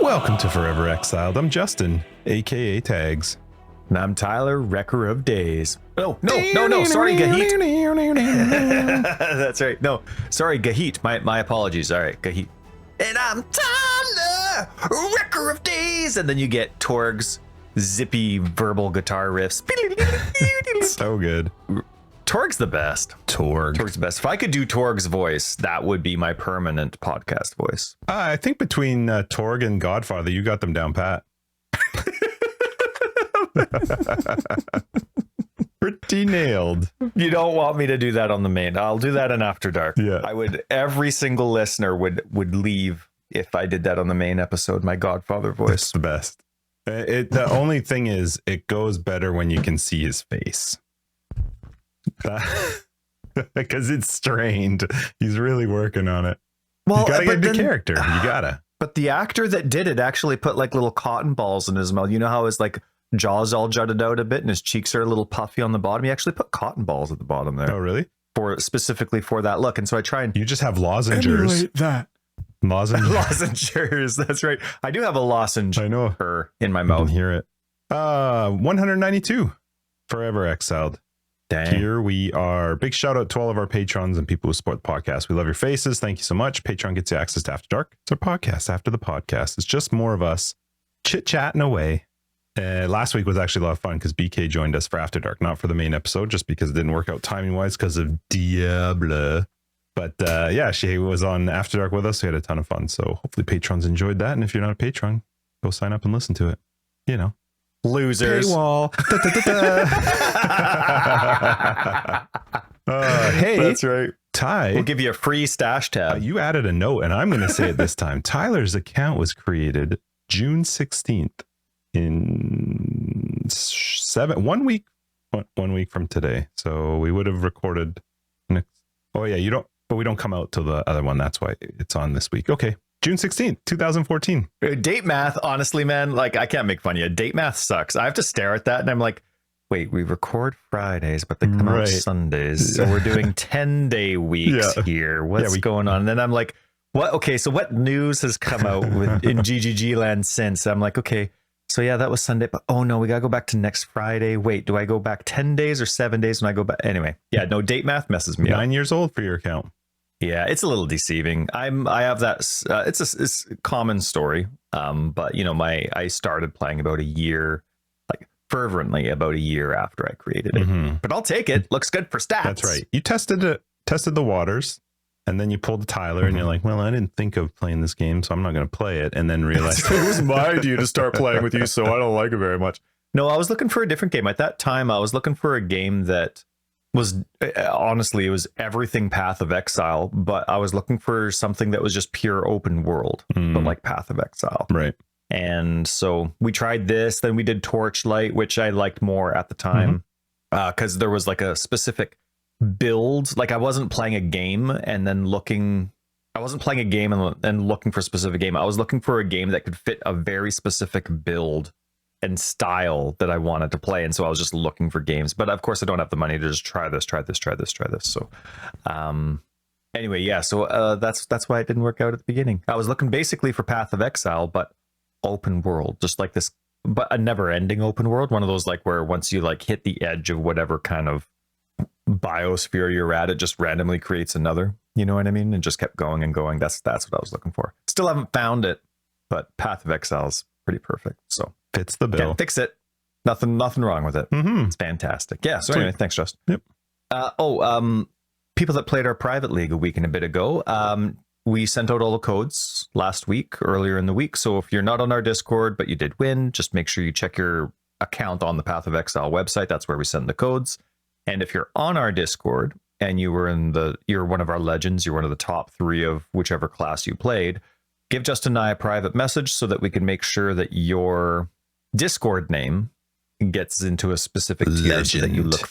Welcome to Forever Exiled. I'm Justin, aka Tags. And I'm Tyler, Wrecker of Days. Oh, no, sorry, Gahit. That's right. No, sorry, Gahit. My apologies. All right, Gahit. And I'm Tyler, Wrecker of Days. And then you get Torg's zippy verbal guitar riffs. So good. Torg's the best. Torg's the best. If I could do Torg's voice, that would be my permanent podcast voice. I think between Torg and Godfather, you got them down pat. Pretty nailed. You don't want me to do that on the main. I'll do that in After Dark. Yeah. I would. Every single listener would leave if I did that on the main episode. My Godfather voice. It's the best. The only thing is, it goes better when you can see his face. Because it's strained. He's really working on it. Well, you gotta get the character. You gotta. But the actor that did it actually put like little cotton balls in his mouth. You know how his like jaws all jutted out a bit and his cheeks are a little puffy on the bottom? He actually put cotton balls at the bottom there. Oh, really? Specifically for that look. And so I try and you just have lozengers. Emulate that. Lozengers. That's right. I do have a lozenge. I know. In my I mouth. can hear it. 192. Forever Exiled. Dang. Here we are. Big shout out to all of our patrons and people who support the podcast. We love your faces. Thank you so much. Patreon gets you access to After Dark. It's our podcast after the podcast. It's just more of us chit-chatting away. Last week was actually a lot of fun because BK joined us for After Dark, not for the main episode, just because it didn't work out timing-wise because of Diablo. But yeah, she was on After Dark with us. We had a ton of fun. So hopefully patrons enjoyed that. And if you're not a patron, go sign up and listen to it. You know. Losers. Paywall. Hey, that's right. Ty, we'll give you a free stash tab. You added a note, and I'm going to say it this time. Tyler's account was created June 16th in 1 week from today. So we would have recorded next. Oh yeah, but we don't come out till the other one. That's why it's on this week. Okay. June 16th, 2014. Date math, honestly, man, like I can't make fun of you. Date math sucks. I have to stare at that and I'm like, wait, we record Fridays, but they come out Sundays. So we're doing 10-day weeks here. What's going on? And then I'm like, what? Okay, so what news has come out in GGG land since? I'm like, okay, so yeah, that was Sunday, but oh no, we got to go back to next Friday. Wait, do I go back 10 days or 7 days when I go back? Anyway, yeah, no, date math messes me up. 9 years old for your account. Yeah, it's a little deceiving. I have that. It's a common story. But you know, I started playing about a year, like fervently about a year after I created it. Mm-hmm. But I'll take it. Looks good for stats. That's right. You tested the waters, and then you pulled the Tyler, and you're like, well, I didn't think of playing this game, so I'm not going to play it. And then realized it was my idea to start playing with you, so I don't like it very much. No, I was looking for a different game at that time. I was looking for a game that was honestly, it was everything Path of Exile, but I was looking for something that was just pure open world, but like Path of Exile. Right. And so we tried this, then we did Torchlight, which I liked more at the time because there was like a specific build. Like I wasn't playing a game and then I wasn't playing a game and looking for a specific game. I was looking for a game that could fit a very specific build and style that I wanted to play. And so I was just looking for games, but of course I don't have the money to just try this. So, anyway, yeah. So, that's why it didn't work out at the beginning. I was looking basically for Path of Exile, but open world, just like this, but a never ending open world. One of those, like where once you like hit the edge of whatever kind of biosphere you're at, it just randomly creates another, you know what I mean? And just kept going and going. That's what I was looking for. Still haven't found it, but Path of Exile is pretty perfect. So fits the bill. Can't fix it. Nothing wrong with it. Mm-hmm. It's fantastic. Yeah. So anyway, thanks, Justin. Yep. People that played our private league a week and a bit ago, we sent out all the codes last week, earlier in the week. So if you're not on our Discord, but you did win, just make sure you check your account on the Path of Exile website. That's where we send the codes. And if you're on our Discord and you're one of our legends, you're one of the top 3 of whichever class you played, give Justin and I a private message so that we can make sure that your Discord name gets into a specific tier so that you look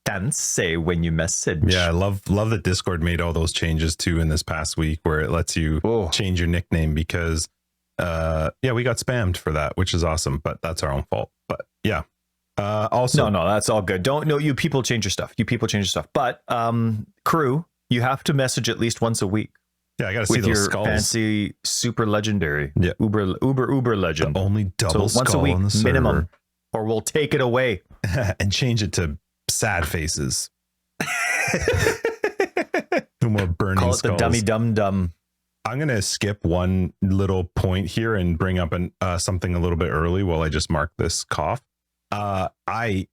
fancy when you message. Yeah, I love that Discord made all those changes too in this past week where it lets you change your nickname because we got spammed for that, which is awesome, but that's our own fault. But yeah. Also No, that's all good. You people change your stuff. But crew, you have to message at least once a week. Yeah, I got to see with those your skulls. fancy super legendary. Yeah. Uber legend. The only double so once skull a week on the minimum, or we'll take it away and change it to sad faces. No more burning Call it skulls. the dummy dum dum. I'm going to skip one little point here and bring up something a little bit early while I just mark this cough. I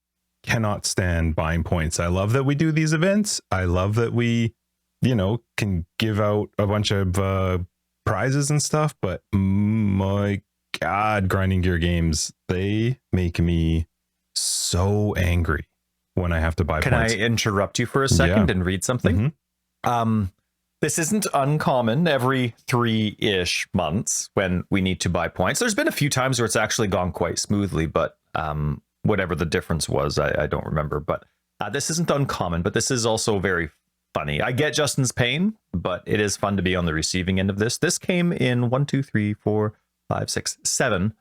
cannot stand buying points. I love that we do these events. I love that we, can give out a bunch of prizes and stuff. But my God, grinding gear games, they make me so angry when I have to buy points. Can I interrupt you for a second and read something? Mm-hmm. This isn't uncommon every 3-ish months when we need to buy points. There's been a few times where it's actually gone quite smoothly, but whatever the difference was, I don't remember. But this isn't uncommon, but this is also very funny. I get Justin's pain, but it is fun to be on the receiving end of this. This came in 1, 2, 3, 4, 5, 6, 7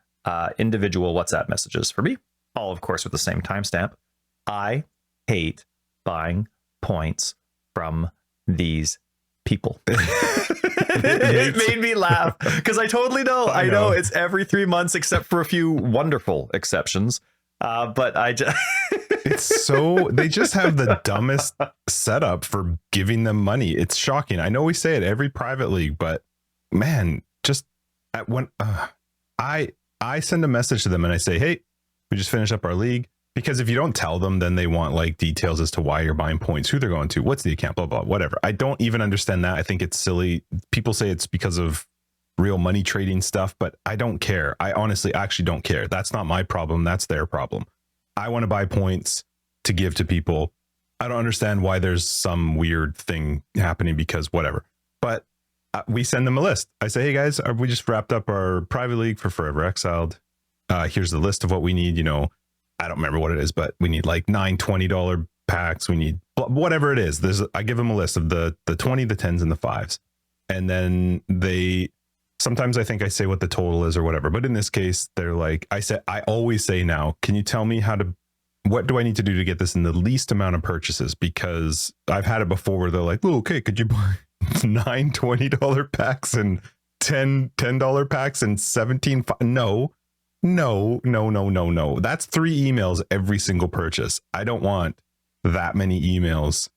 individual WhatsApp messages for me, all of course with the same timestamp. I hate buying points from these people. It made me laugh because I totally know. I know it's every 3 months except for a few wonderful exceptions. But I just it's so they just have the dumbest setup for giving them money. It's shocking. I know we say it every private league, but man, just when I send a message to them and I say, hey, we just finished up our league. Because if you don't tell them, then they want like details as to why you're buying points, who they're going to, what's the account, blah, blah, whatever. I don't even understand that. I think it's silly. People say it's because of real money trading stuff, but I don't care. I honestly actually don't care. That's not my problem. That's their problem. I want to buy points to give to people. I don't understand why there's some weird thing happening because whatever. But we send them a list. I say, hey guys, we just wrapped up our private league for Forever Exiled. Here's the list of what we need, I don't remember what it is, but we need like 9 $20 packs. We need whatever it is. I give them a list of the 20, the 10s, and the 5s. And then sometimes I think I say what the total is or whatever. But in this case, they're like, I always say now, can you tell me what do I need to do to get this in the least amount of purchases? Because I've had it before where they're like, oh, okay, could you buy 9 $20 packs and 10 $10 packs and 17? No. That's 3 emails every single purchase. I don't want that many emails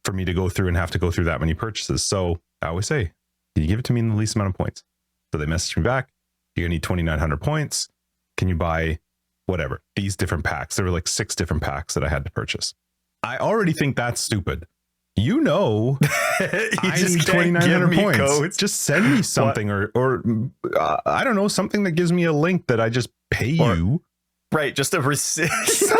for me to go through and have to go through that many purchases. So I always say, can you give it to me in the least amount of points? So they message me back. You're gonna need 2,900 points. Can you buy whatever, these different packs? There were like 6 different packs that I had to purchase. I already think that's stupid. I need 2,900 points. Codes. Just send me something or I don't know, something that gives me a link that I just pay you. Right, just a receipt,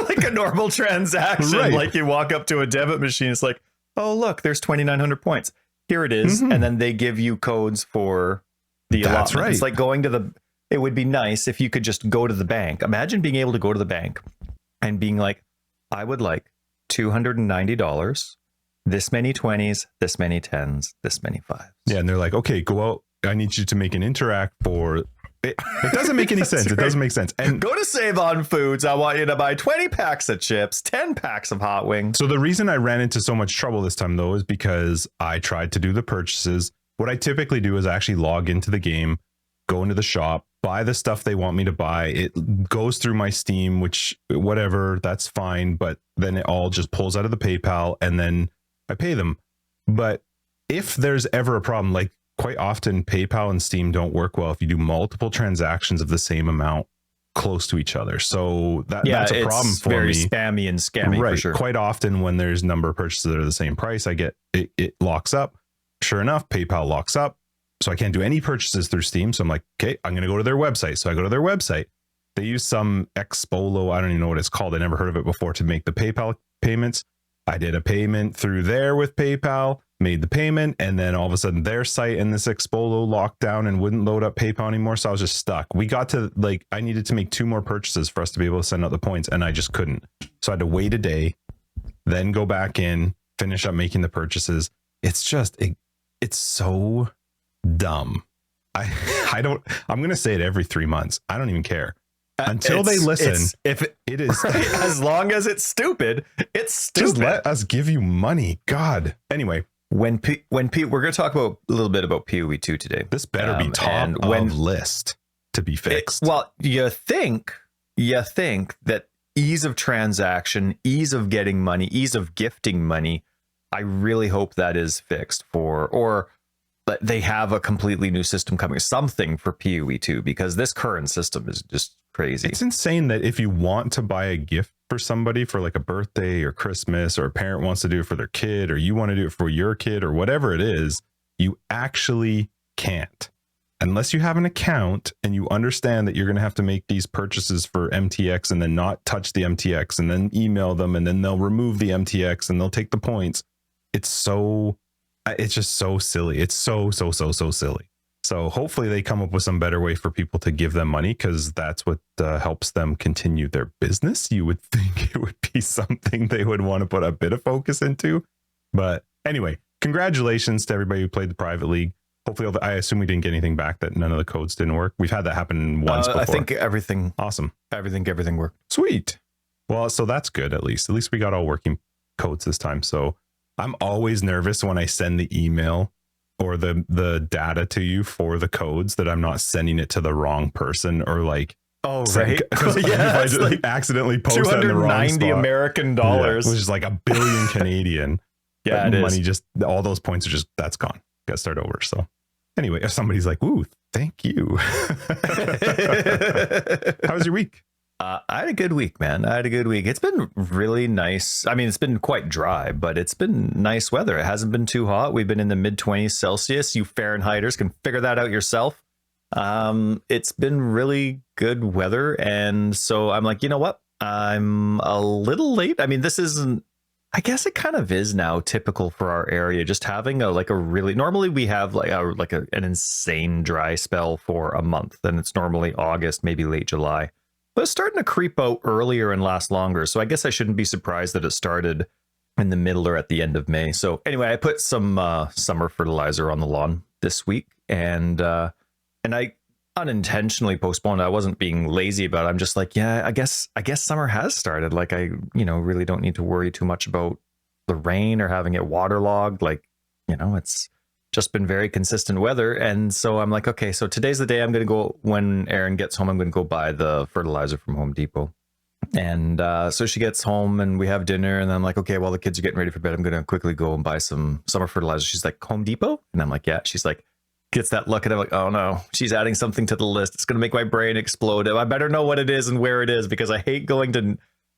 like a normal transaction. Right. Like you walk up to a debit machine, it's like, oh look, there's 2,900 points. Here it is, and then they give you codes for the allotment. That's right. It's like going to it would be nice if you could just go to the bank. Imagine being able to go to the bank and being like, I would like $290. This many 20s, this many 10s, this many 5s. Yeah, and they're like, okay, go out. I need you to make an interact for... It doesn't make any sense. Right. It doesn't make sense. And go to Save on Foods. I want you to buy 20 packs of chips, 10 packs of hot wings. So the reason I ran into so much trouble this time, though, is because I tried to do the purchases. What I typically do is actually log into the game, go into the shop, buy the stuff they want me to buy. It goes through my Steam, which whatever, that's fine. But then it all just pulls out of the PayPal and then I pay them. But if there's ever a problem, like quite often PayPal and Steam don't work well if you do multiple transactions of the same amount close to each other. So that's a problem for me. Very spammy and scammy, right, for sure. Quite often when there's number of purchases that are the same price, I get it locks up. Sure enough, PayPal locks up. So I can't do any purchases through Steam. So I'm like, okay, I'm going to go to their website. So I go to their website. They use some Xpolo, I don't even know what it's called. I never heard of it before, to make the PayPal payments. I did a payment through there with PayPal, made the payment, and then all of a sudden their site and this Xpolo locked down and wouldn't load up PayPal anymore. So I was just stuck. We got to I needed to make 2 more purchases for us to be able to send out the points, and I just couldn't. So I had to wait a day, then go back in, finish up making the purchases. It's just, it's so dumb. I'm going to say it every 3 months. I don't even care. Until they listen, if it is as long as it's stupid, it's stupid. Just let us give you money. God. Anyway, When we're going to talk about a little bit about PoE 2 today. This better be top of list to be fixed. You think that ease of transaction, ease of getting money, ease of gifting money, I really hope that is fixed or that they have a completely new system coming, something for PoE 2, because this current system is just crazy. It's insane that if you want to buy a gift for somebody for like a birthday or Christmas, or a parent wants to do it for their kid, or you want to do it for your kid, or whatever it is, you actually can't. Unless you have an account and you understand that you're going to have to make these purchases for MTX and then not touch the MTX and then email them and then they'll remove the MTX and they'll take the points. It's just so silly. It's so silly. So hopefully they come up with some better way for people to give them money, because that's what helps them continue their business. You would think it would be something they would want to put a bit of focus into. But anyway, congratulations to everybody who played the private league. Hopefully, I assume we didn't get anything back, that none of the codes didn't work. We've had that happen once before. I think everything. Awesome. Everything worked. Sweet. Well, so that's good. At least we got all working codes this time. So I'm always nervous when I send the email or the data to you for the codes, that I'm not sending it to the wrong person, or like, right, because if I just like accidentally post that in the wrong spot, American dollars, which is like $1 billion Canadian. Yeah, it money is. Just all those points are just, that's gone. Got to start over. So anyway, if somebody's like, "Ooh, thank you." How was your week? I had a good week, man. I had a good week. It's been really nice. I mean, it's been quite dry, but it's been nice weather. It hasn't been too hot. We've been in the mid-20s Celsius. You Fahrenheiters can figure that out yourself. It's been really good weather. And so I'm like, you know what? I'm a little late. I mean, this isn't, I guess it kind of is now typical for our area, just having normally we have an insane dry spell for a month. Then it's normally August, maybe late July. But it's starting to creep out earlier and last longer. So I guess I shouldn't be surprised that it started in the middle or at the end of May. So anyway, I put some summer fertilizer on the lawn this week, and I unintentionally postponed. I wasn't being lazy about it. I'm just like, yeah, I guess summer has started. Like, I really don't need to worry too much about the rain or having it waterlogged. Like, it's just been very consistent weather. And so I'm like, okay, so today's the day I'm going to go, when Erin gets home, I'm going to go buy the fertilizer from Home Depot. And so she gets home and we have dinner, and I'm like, okay, while the kids are getting ready for bed, I'm going to quickly go and buy some summer fertilizer. She's like, Home Depot? And I'm like, yeah. She's like, gets that look, and I'm like, oh no, she's adding something to the list. It's going to make my brain explode. I better know what it is and where it is, because I hate going to,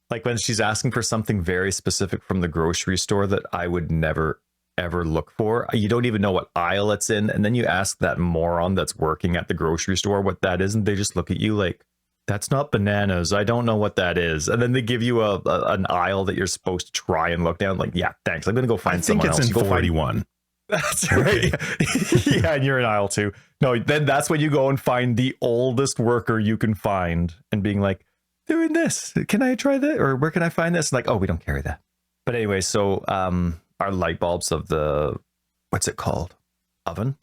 like, when she's asking for something very specific from the grocery store that I would never ever look for. You don't even know what aisle it's in, and then you ask that moron that's working at the grocery store what that is, and they just look at you like, that's not bananas, I don't know what that is. And then they give you an aisle that you're supposed to try and look down, like, yeah, thanks, I'm gonna go find someone else. I think it's in 41. That's right. Yeah, and you're in aisle 2. No, then that's when you go and find the oldest worker you can find and being like, doing this, can I try that, or where can I find this? Like, oh, we don't carry that. But anyway, so our light bulbs of the, what's it called, oven,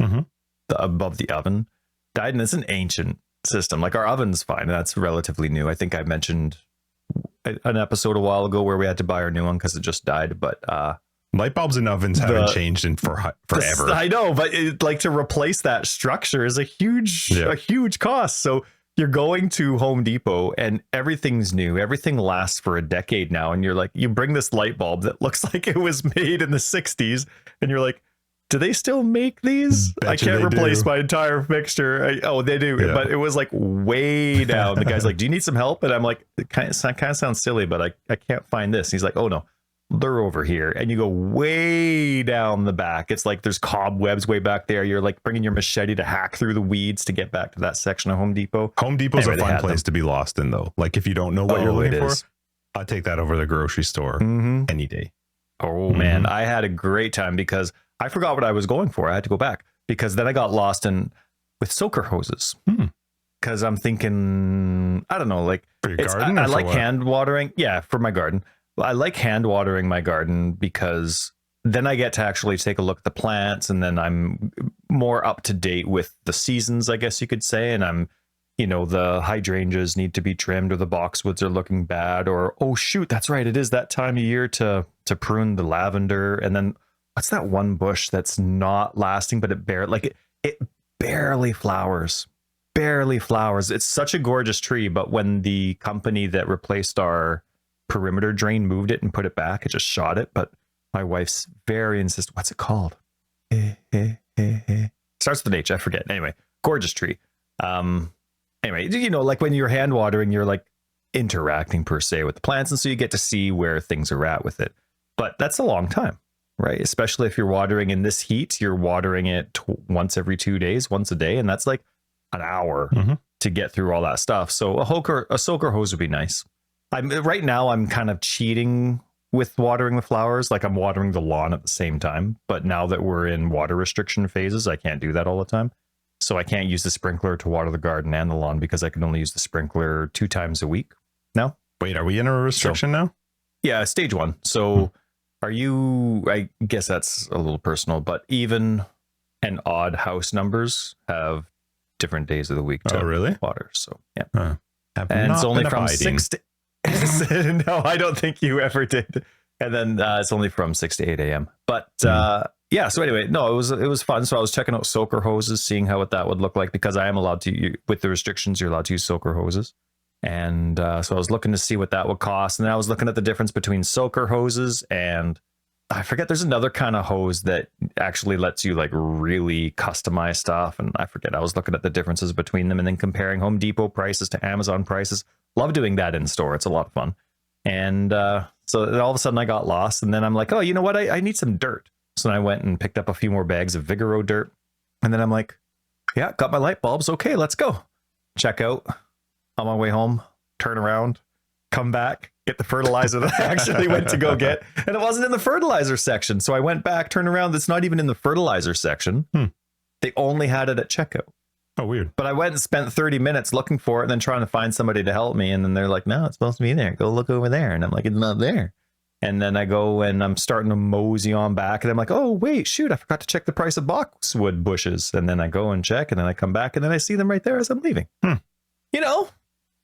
above the oven died, and it's an ancient system. Like, our oven's fine, that's relatively new. I think I mentioned an episode a while ago where we had to buy our new one because it just died. But light bulbs and ovens haven't changed in forever. I know, but to replace that structure is a huge cost. So you're going to Home Depot and everything's new. Everything lasts for a decade now. And you're like, you bring this light bulb that looks like it was made in the 60s. And you're like, do they still make these? I can't replace my entire fixture. Oh, they do. Yeah. But it was like way down. The guy's like, do you need some help? And I'm like, it kind of sounds silly, but I can't find this. And he's like, oh no, they're over here. And you go way down the back. It's like there's cobwebs way back there. You're like bringing your machete to hack through the weeds to get back to that section of Home Depot. Home Depot's a fun place to be lost in, though. Like, if you don't know what you're looking for, I'd take that over the grocery store any day. Oh man, I had a great time because I forgot what I was going for. I had to go back because then I got lost with soaker hoses. Because I'm thinking, I don't know, like, for your garden. I like hand watering. Yeah, for my garden. I like hand watering my garden because then I get to actually take a look at the plants, and then I'm more up to date with the seasons, I guess you could say. And I'm, the hydrangeas need to be trimmed, or the boxwoods are looking bad, or, oh shoot, that's right, it is that time of year to prune the lavender. And then what's that one bush that's not lasting, but it barely flowers. Barely flowers. It's such a gorgeous tree, but when the company that replaced our perimeter drain moved it and put it back, it just shot it. But my wife's very insistent. What's it called? Starts with an H. I forget. Anyway, gorgeous tree. Anyway, you know, like when you're hand watering, you're like interacting per se with the plants, and so you get to see where things are at with it. But that's a long time, right? Especially if you're watering in this heat, you're watering it once every 2 days, once a day, and that's like an hour to get through all that stuff. So a soaker hose would be nice. Right now I'm kind of cheating with watering the flowers. Like I'm watering the lawn at the same time, but now that we're in water restriction phases, I can't do that all the time. So I can't use the sprinkler to water the garden and the lawn because I can only use the sprinkler 2 times a week now. Wait, are we in a restriction now? Yeah, stage 1. So are you, I guess that's a little personal, but even and odd house numbers have different days of the week to really? water. So yeah. And it's only from 6 to no, I don't think you ever did. And then it's only from 6 to 8 a.m. But yeah, so anyway, no, it was fun. So I was checking out soaker hoses, seeing how that would look like, because I am allowed to, with the restrictions, you're allowed to use soaker hoses. And so I was looking to see what that would cost. And then I was looking at the difference between soaker hoses and I forget, there's another kind of hose that actually lets you like really customize stuff. And I forget, I was looking at the differences between them and then comparing Home Depot prices to Amazon prices. Love doing that in store. It's a lot of fun. And so all of a sudden I got lost, and then I'm like, oh, you know what? I need some dirt. So then I went and picked up a few more bags of Vigoro dirt. And then I'm like, yeah, got my light bulbs. Okay, let's go. Check out. On my way home, turn around, come back, get the fertilizer that I actually went to go get. And it wasn't in the fertilizer section. So I went back, turned around. It's not even in the fertilizer section. They only had it at checkout. Oh, weird. But I went and spent 30 minutes looking for it and then trying to find somebody to help me. And then they're like, no, it's supposed to be there. Go look over there. And I'm like, it's not there. And then I go and I'm starting to mosey on back. And I'm like, oh, wait, shoot, I forgot to check the price of boxwood bushes. And then I go and check. And then I come back and then I see them right there as I'm leaving. You know,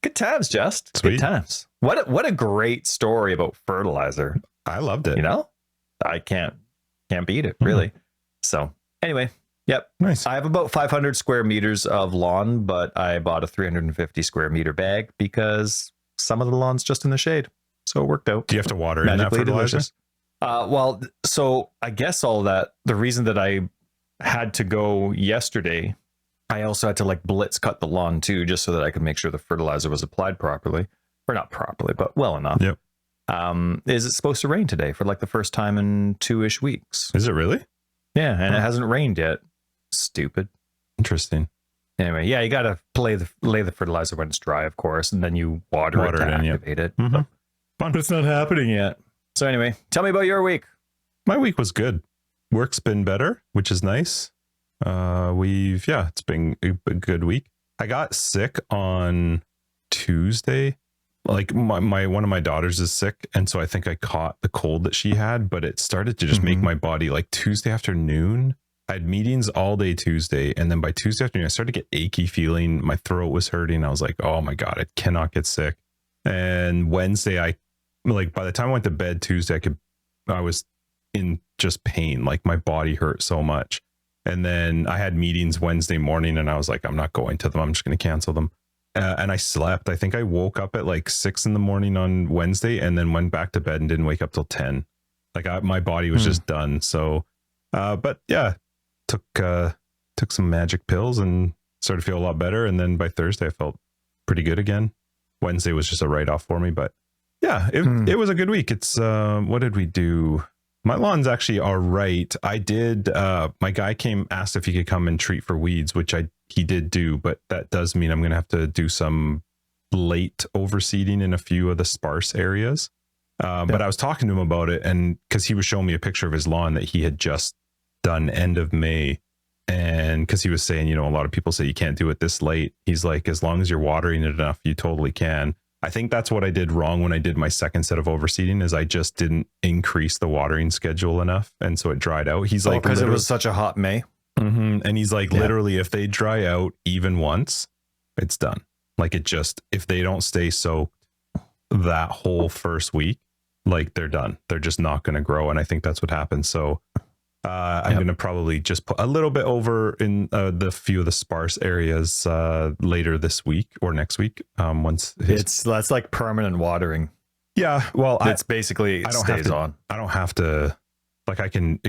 good times, Just. Sweet. Good times. What a great story about fertilizer. I loved it. You know, I can't beat it, really. So anyway. Yep. Nice. I have about 500 square meters of lawn, but I bought a 350 square meter bag because some of the lawn's just in the shade. So it worked out. Do you have to water in that fertilizer? Well, so I guess all that, the reason that I had to go yesterday, I also had to like blitz cut the lawn too, just so that I could make sure the fertilizer was applied properly, or not properly, but well enough. Yep. Is it supposed to rain today for like the first time in 2-ish weeks? Is it really? Yeah. And it hasn't rained yet. Stupid. Interesting. Anyway, yeah, you gotta lay the fertilizer when it's dry, of course, and then you water it to activate it. Fun. But it's not happening yet. So anyway, tell me about your week. My week was good. Work's been better, which is nice. It's been a good week. I got sick on Tuesday. Like my one of my daughters is sick, and so I think I caught the cold that she had, but it started to just make my body like Tuesday afternoon. I had meetings all day Tuesday, and then by Tuesday afternoon, I started to get achy feeling. My throat was hurting. I was like, oh my God, I cannot get sick. And Wednesday, by the time I went to bed Tuesday, I was in just pain. Like my body hurt so much. And then I had meetings Wednesday morning, and I was like, I'm not going to them. I'm just going to cancel them. And I slept. I think I woke up at like 6 a.m. on Wednesday, and then went back to bed and didn't wake up till 10. Like my body was just done. So, but yeah. Took some magic pills and started to feel a lot better. And then by Thursday, I felt pretty good again. Wednesday was just a write-off for me, but yeah, it was a good week. It's what did we do? My lawn's actually all right. I did. My guy asked if he could come and treat for weeds, which he did do, but that does mean I'm going to have to do some late overseeding in a few of the sparse areas. But I was talking to him about it, and because he was showing me a picture of his lawn that he had just done end of May, and because he was saying, a lot of people say you can't do it this late. He's like, as long as you're watering it enough, you totally can. I think that's what I did wrong when I did my second set of overseeding, is I just didn't increase the watering schedule enough, and so it dried out. He's like, because it was such a hot May. And he's like, literally, if they dry out even once, it's done. Like if they don't stay soaked that whole first week, like they're done. They're just not going to grow. And I think that's what happened. So I'm going to probably just put a little bit over in the few of the sparse areas later this week or next week. Once that's like permanent watering. Yeah, well, it's basically I don't stays have to, on. I don't have to, like, I can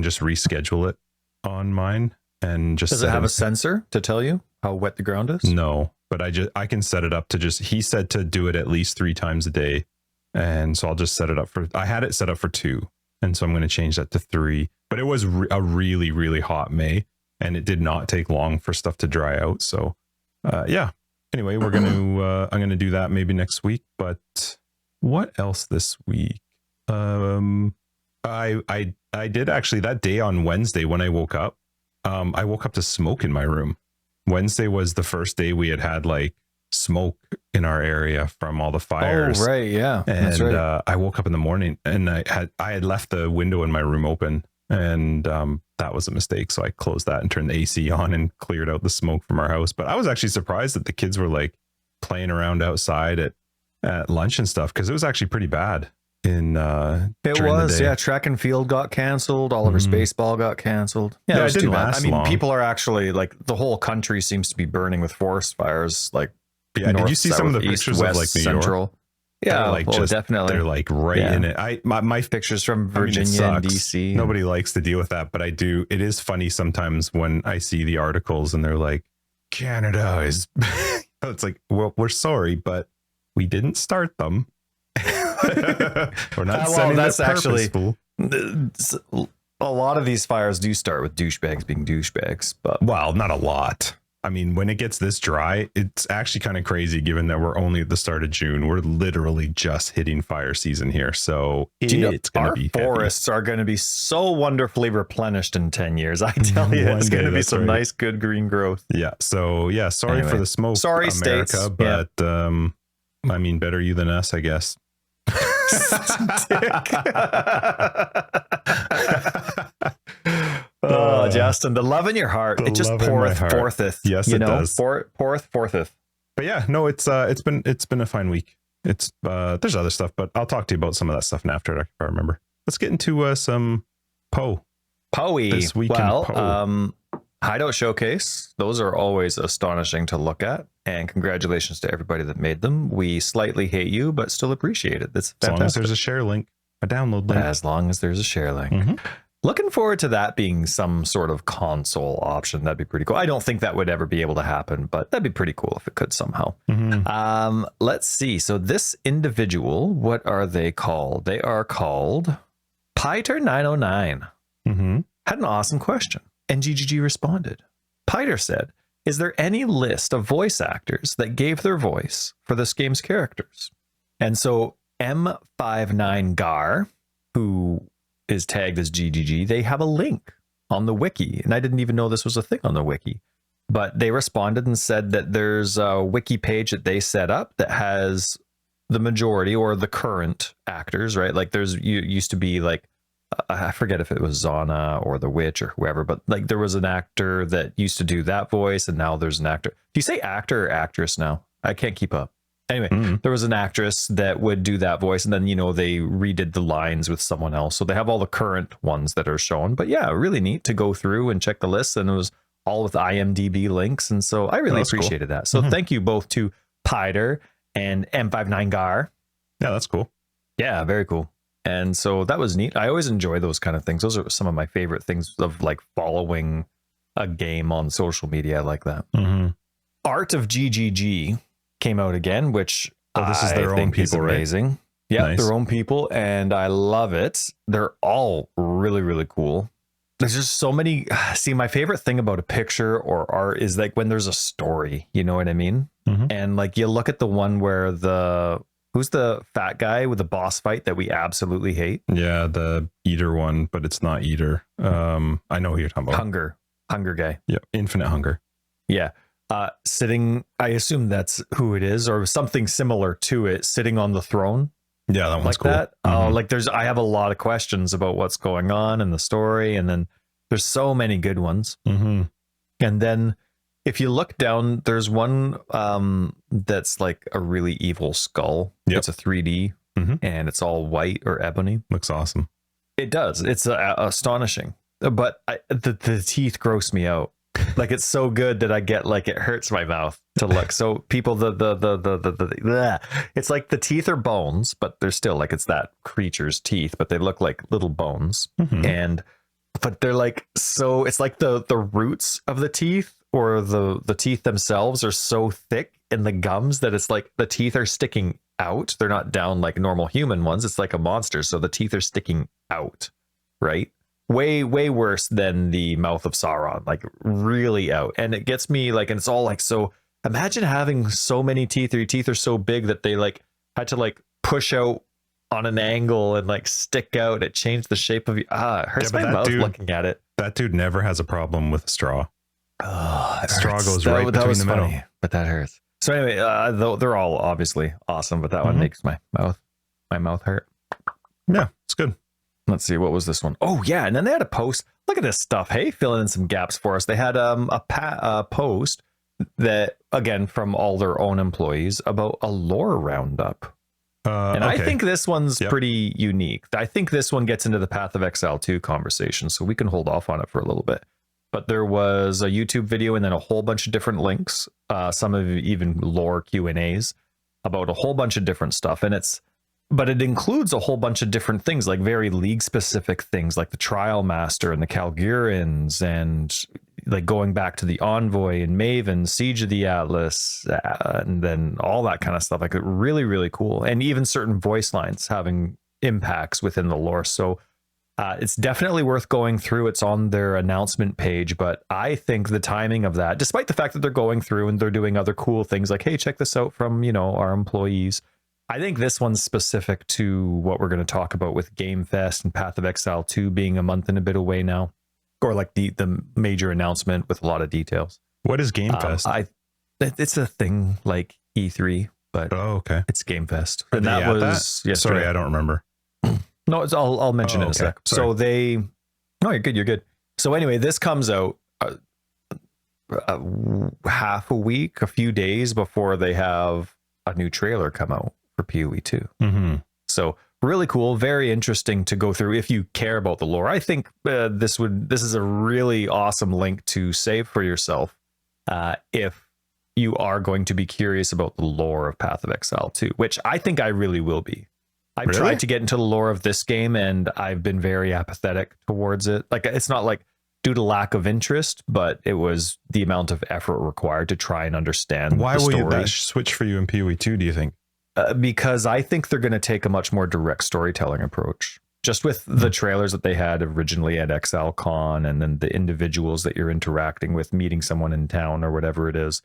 just reschedule it on mine and just. Does it have a sensor to tell you how wet the ground is? No, but I can set it up to just. He said to do it at least 3 times a day, and so I'll just set it up for. I had it set up for 2, and so I'm going to change that to 3. But it was a really, really hot May, and it did not take long for stuff to dry out. So, yeah. Anyway, we're gonna. I'm gonna do that maybe next week. But what else this week? I did actually that day on Wednesday when I woke up. I woke up to smoke in my room. Wednesday was the first day we had like smoke in our area from all the fires. Oh, right, yeah. And that's right. I woke up in the morning and I had left the window in my room open, and that was a mistake. So I closed that and turned the AC on and cleared out the smoke from our house. But I was actually surprised that the kids were like playing around outside at lunch and stuff, because it was actually pretty bad. It was, yeah. Track and field got canceled. Oliver's baseball got canceled. Yeah, it was didn't too bad. last I mean, long. people are actually like, the whole country seems to be burning with forest fires. Like, yeah, north, did you see south, some of the east, pictures west, of like New central? York? Yeah, like definitely. They're like right in it. My pictures from Virginia and DC. Nobody likes to deal with that, but I do. It is funny sometimes when I see the articles and they're like, Canada is. It's like, well, we're sorry, but we didn't start them. We're not sending that's purposeful. Actually a lot of these fires do start with douchebags being douchebags, but well, not a lot. I mean, when it gets this dry, it's actually kind of crazy given that we're only at the start of June. We're literally just hitting fire season here. So it's going to be forests are going to be so wonderfully replenished in 10 years. I tell you, it's going to be some nice, good green growth. Yeah. So yeah, sorry for the smoke, sorry, America, states. but I mean, better you than us, I guess. Oh, Justin, the love in your heart. It just fortheth. Yes, it does. Fortheth. But yeah, no, it's been a fine week. It's there's other stuff, but I'll talk to you about some of that stuff after if I remember. Let's get into some PoE. This week in PoE. Hideout Showcase. Those are always astonishing to look at. And congratulations to everybody that made them. We slightly hate you, but still appreciate it. That's fantastic. As long as there's a share link, a download link. As long as there's a share link. Looking forward to that being some sort of console option. That'd be pretty cool. I don't think that would ever be able to happen, but that'd be pretty cool if it could somehow. Let's see. So this individual, what are they called? They are called Piter909. Had an awesome question. And GGG responded. Piter said, is there any list of voice actors that gave their voice for this game's characters? And so M59Gar, who is tagged as GGG, they have a link on the wiki. And I didn't even know this was a thing on the wiki. But they responded and said that there's a wiki page that they set up that has the majority or the current actors, right? Like used to be like, I forget if it was Zana or the witch or whoever, but like there was an actor that used to do that voice, and now there's an actor. Do you say actor or actress now? I can't keep up. Anyway, there was an actress that would do that voice, and then, they redid the lines with someone else. So they have all the current ones that are shown. But yeah, really neat to go through and check the list, and it was all with IMDb links. And so I really appreciated that. So thank you both to Piter and M59Gar. Yeah, that's cool. Yeah, very cool. And so that was neat. I always enjoy those kind of things. Those are some of my favorite things of like following a game on social media like that. Art of GGG came out again, which this is their own people, amazing. Right? Yeah, nice. Their own people, and I love it. They're all really, really cool. There's just so many. See, my favorite thing about a picture or art is like when there's a story. You know what I mean? And like you look at the one where who's the fat guy with the boss fight that we absolutely hate? Yeah, the eater one, but it's not eater. I know who you're talking about. Hunger guy. Yeah, infinite hunger. Yeah. Sitting, I assume that's who it is, or something similar to it, sitting on the throne. Yeah, that one's like cool. That. I have a lot of questions about what's going on in the story, and then there's so many good ones. And then if you look down, there's one that's like a really evil skull. It's a 3D and it's all white or ebony. Looks awesome. It does. It's astonishing. but the teeth gross me out. Like it's so good that I get like it hurts my mouth to look. So people, it's like the teeth are bones, but they're still like it's that creature's teeth, but they look like little bones. But they're like so it's like the roots of the teeth or the teeth themselves are so thick in the gums that it's like the teeth are sticking out. They're not down like normal human ones. It's like a monster. So the teeth are sticking out, right? Way worse than the mouth of Sauron, like really out. And it gets me like, and it's all like, so imagine having so many teeth, or your teeth are so big that they like had to like push out on an angle and like stick out. It changed the shape of you. It hurts my mouth looking at it. That dude never has a problem with a straw. Straw hurts. goes right between the middle. Funny, but that hurts. So anyway, though they're all obviously awesome, but that one makes my mouth hurt. Yeah, it's good. Let's see, what was this one? Oh yeah, and then they had a post. Look at this stuff. Hey, filling in some gaps for us. They had a post that again from all their own employees about a lore roundup. And I think this one's pretty unique. I think this one gets into the Path of Exile 2 conversation, so we can hold off on it for a little bit. But there was a YouTube video and then a whole bunch of different links, some of even lore Q&As about a whole bunch of different stuff. And but it includes a whole bunch of different things, like very league specific things like the Trial Master and the Calgurans, and like going back to the Envoy and Maven, Siege of the Atlas, and then all that kind of stuff. Like really, really cool. And even certain voice lines having impacts within the lore. So it's definitely worth going through. It's on their announcement page, but I think the timing of that, despite the fact that they're going through and they're doing other cool things like, hey, check this out from, our employees. I think this one's specific to what we're going to talk about with Game Fest and Path of Exile 2 being a month and a bit away now, or like the major announcement with a lot of details. What is Game Fest? It's a thing like E3, but it's Game Fest. And that was yesterday. Sorry, I don't remember. No, I'll mention it in a sec. Sorry. So you're good. So anyway, this comes out half a week, a few days before they have a new trailer come out for PoE 2. So really cool, very interesting to go through if you care about the lore. I think this is a really awesome link to save for yourself if you are going to be curious about the lore of Path of Exile 2, which I think I really will be. I've tried to get into the lore of this game and I've been very apathetic towards it. Like it's not like due to lack of interest, but it was the amount of effort required to try and understand. Why will that switch for you in PoE 2, do you think? Because I think they're going to take a much more direct storytelling approach. Just with the trailers that they had originally at ExileCon, and then the individuals that you're interacting with, meeting someone in town or whatever it is.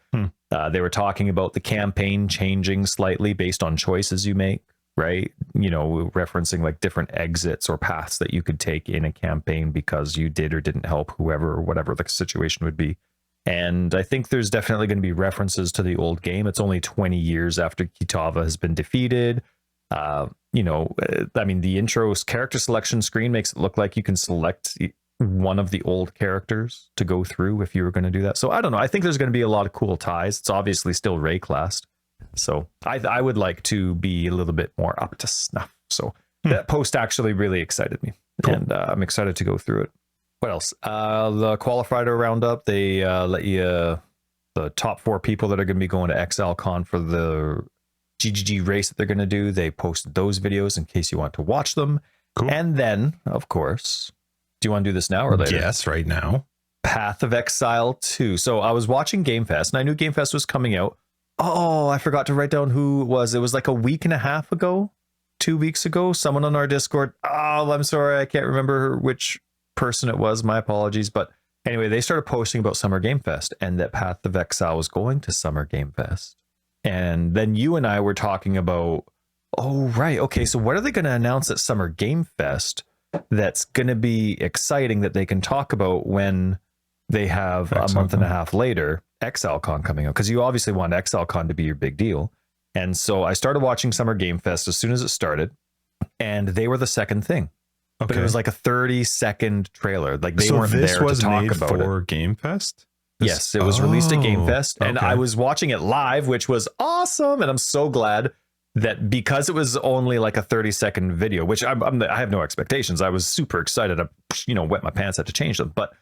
They were talking about the campaign changing slightly based on choices you make, right? Referencing like different exits or paths that you could take in a campaign because you did or didn't help whoever or whatever the situation would be. And I think there's definitely going to be references to the old game. It's only 20 years after Kitava has been defeated. I mean, the intro's character selection screen makes it look like you can select one of the old characters to go through if you were going to do that. So I don't know. I think there's going to be a lot of cool ties. It's obviously still wraeclast. So I would like to be a little bit more up to snuff. So that post actually really excited me. Cool. And I'm excited to go through it. What else? The qualifier roundup, they let you the top 4 people that are going to be going to ExileCon for the GGG race that they're going to do. They posted those videos in case you want to watch them. Cool. And then, of course, do you want to do this now or later? Yes, right now. Path of Exile 2. So I was watching Game Fest and I knew Game Fest was coming out. Oh, I forgot to write down who it was. It was like a week and a half ago, 2 weeks ago. Someone on our Discord. Oh, I'm sorry. I can't remember which person it was. My apologies. But anyway, they started posting about Summer Game Fest and that Path of Exile was going to Summer Game Fest. And then you and I were talking about, oh, right. Okay, so what are they going to announce at Summer Game Fest that's going to be exciting that they can talk about when they have a month and a half later ExileCon coming out? Because you obviously want ExileCon to be your big deal. And so I started watching Summer Game Fest as soon as it started, and they were the second thing. Okay. But it was like a 30-second trailer. Like they weren't there to talk about it. So this was made for Game Fest? Yes, it was released at Game Fest, and I was watching it live, which was awesome. And I'm so glad that because it was only like a 30-second video, which I have no expectations. I was super excited. I, wet my pants, had to change them. But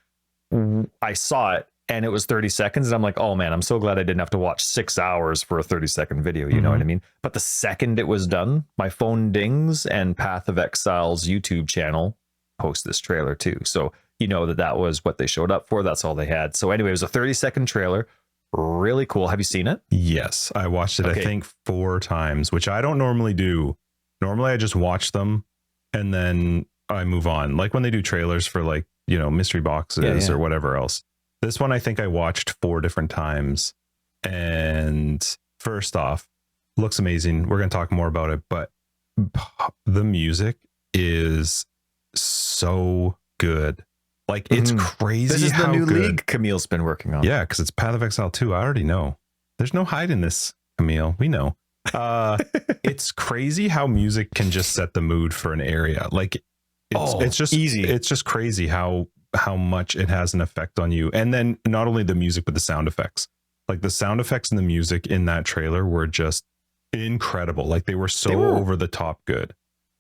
I saw it and it was 30 seconds. And I'm like, oh man, I'm so glad I didn't have to watch 6 hours for a 30-second video. You know what I mean? But the second it was done, my phone dings and Path of Exile's YouTube channel posts this trailer too. So that was what they showed up for. That's all they had. So anyway, it was a 30-second trailer. Really cool. Have you seen it? Yes, I watched it, I think 4 times, which I don't normally do. Normally I just watch them and then I move on. Like when they do trailers for like, mystery boxes or whatever else. This one, I think I watched 4 different times. And first off, looks amazing. We're going to talk more about it, but the music is so good. Like it's crazy. This is the new good. league Camille's been working on. Yeah, because it's Path of Exile 2. I already know. There's no hide in this, Camille. We know. It's crazy how music can just set the mood for an area. Like it's just easy. It's just crazy how much it has an effect on you. And then not only the music, but the sound effects. Like the sound effects and the music in that trailer were just incredible. Like they were over the top good.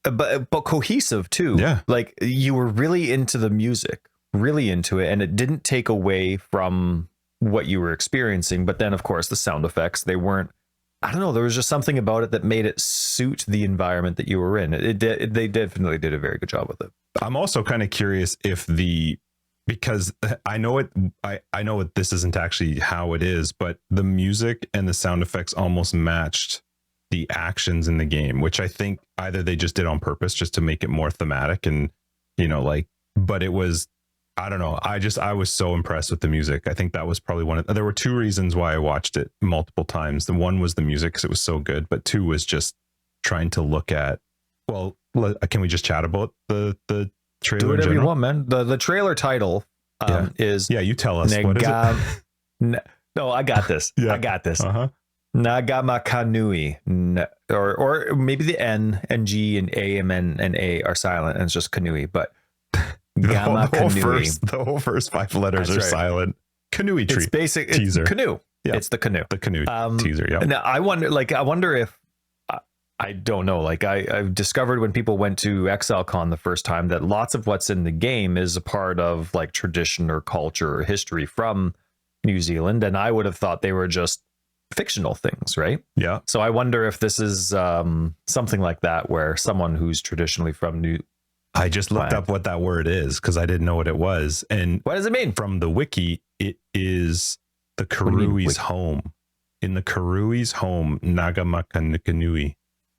But cohesive too. Yeah. Like you were really into the music. Really into it, and it didn't take away from what you were experiencing. But then, of course, the sound effects, they weren't. I don't know. There was just something about it that made it suit the environment that you were in. They definitely did a very good job with it. I'm also kind of curious if because I know it. I know this isn't actually how it is, but the music and the sound effects almost matched the actions in the game, which I think either they just did on purpose just to make it more thematic and but it was. I don't know. I was so impressed with the music. I think that was probably there were 2 reasons why I watched it multiple times. The one was the music because it was so good, but 2 was just trying to look at, can we just chat about the trailer? Do whatever you want, man. The trailer title is... Yeah, you tell us. What is it? No, I got this. Yeah. I got this. Uh-huh. Ngamakanui. Or maybe the N and G and A and N and A are silent and it's just Kanui, but... The whole first 5 letters are silent. Kanui tree. It's basic teaser. It's canoe. Yeah. It's the canoe. The canoe teaser. Yeah. Now I wonder if I don't know. Like I've discovered when people went to ExileCon the first time that lots of what's in the game is a part of like tradition or culture or history from New Zealand, and I would have thought they were just fictional things, right? Yeah. So I wonder if this is something like that, where someone who's traditionally from I just looked up what that word is because I didn't know what it was. And what does it mean? From the wiki, it is the Karui's home. In the Karui's home, Ngamakanui.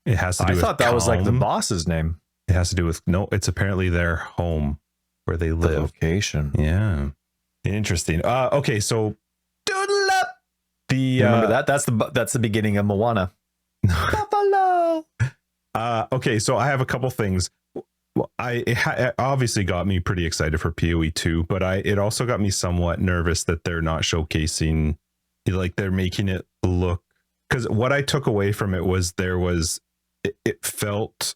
It has to do with I thought that was like the boss's name. It has to do with, no, it's apparently their home where they live. The location. Yeah. Interesting. Okay, so doodle up. Remember that? That's the beginning of Moana. Buffalo. Okay, so I have a couple things. Well, it obviously got me pretty excited for PoE 2, but it also got me somewhat nervous that they're not showcasing, like they're making it look, because what I took away from it was it felt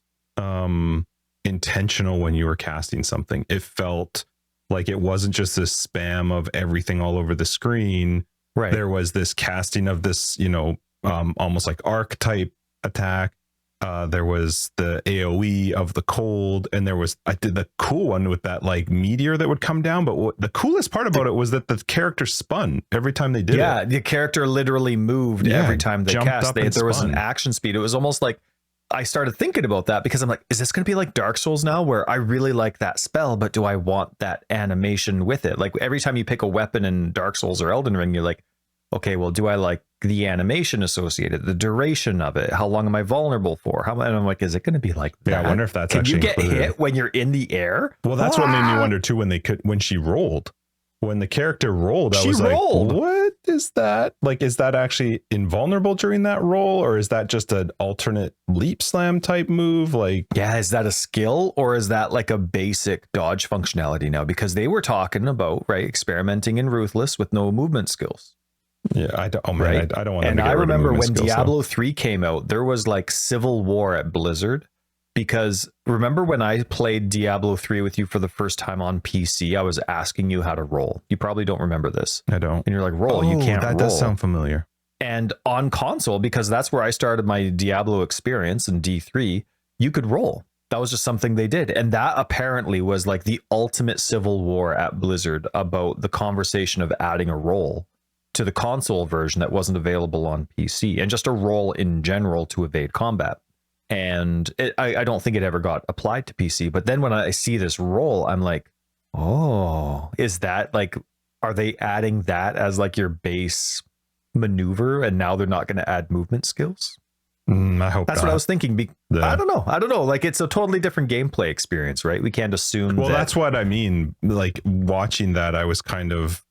intentional when you were casting something. It felt like it wasn't just this spam of everything all over the screen. Right. There was this casting of this, almost like archetype attack. There was the AoE of the cold, and I did the cool one with that like meteor that would come down. But the coolest part about it was that the character spun every time they did it. Yeah, the character literally moved every time they cast. There was an action speed. It was almost like I started thinking about that because I'm like, is this going to be like Dark Souls now, where I really like that spell, but do I want that animation with it? Like every time you pick a weapon in Dark Souls or Elden Ring, you're like, okay, well, do I like the animation associated, the duration of it? How long am I vulnerable for? And I'm like, is it going to be like that? Yeah, I wonder if that's Can actually you get included. hit when you're in the air? Well, that's what made me wonder too when she rolled. When the character rolled, I was like, what is that? Like, is that actually invulnerable during that roll, or is that just an alternate leap slam type move? Like, yeah, is that a skill, or is that like a basic dodge functionality now? Because they were talking about, right, experimenting in Ruthless with no movement skills. Yeah, I don't want to. And I remember when Diablo 3 came out, there was like civil war at Blizzard. Because remember when I played Diablo 3 with you for the first time on PC, I was asking you how to roll. You probably don't remember this. I don't. And you're like, roll, you can't roll. That does sound familiar. And on console, because that's where I started my Diablo experience in D3, you could roll. That was just something they did. And that apparently was like the ultimate civil war at Blizzard about the conversation of adding a roll to the console version that wasn't available on PC, and just a roll in general to evade combat. And I don't think it ever got applied to PC. But then when I see this roll, I'm like, oh, is that like, are they adding that as like your base maneuver, and now they're not going to add movement skills? I hope that's not. what I was thinking. I don't know. Like, it's a totally different gameplay experience, right? We can't assume. Well, that's what I mean. Like, watching that, I was kind of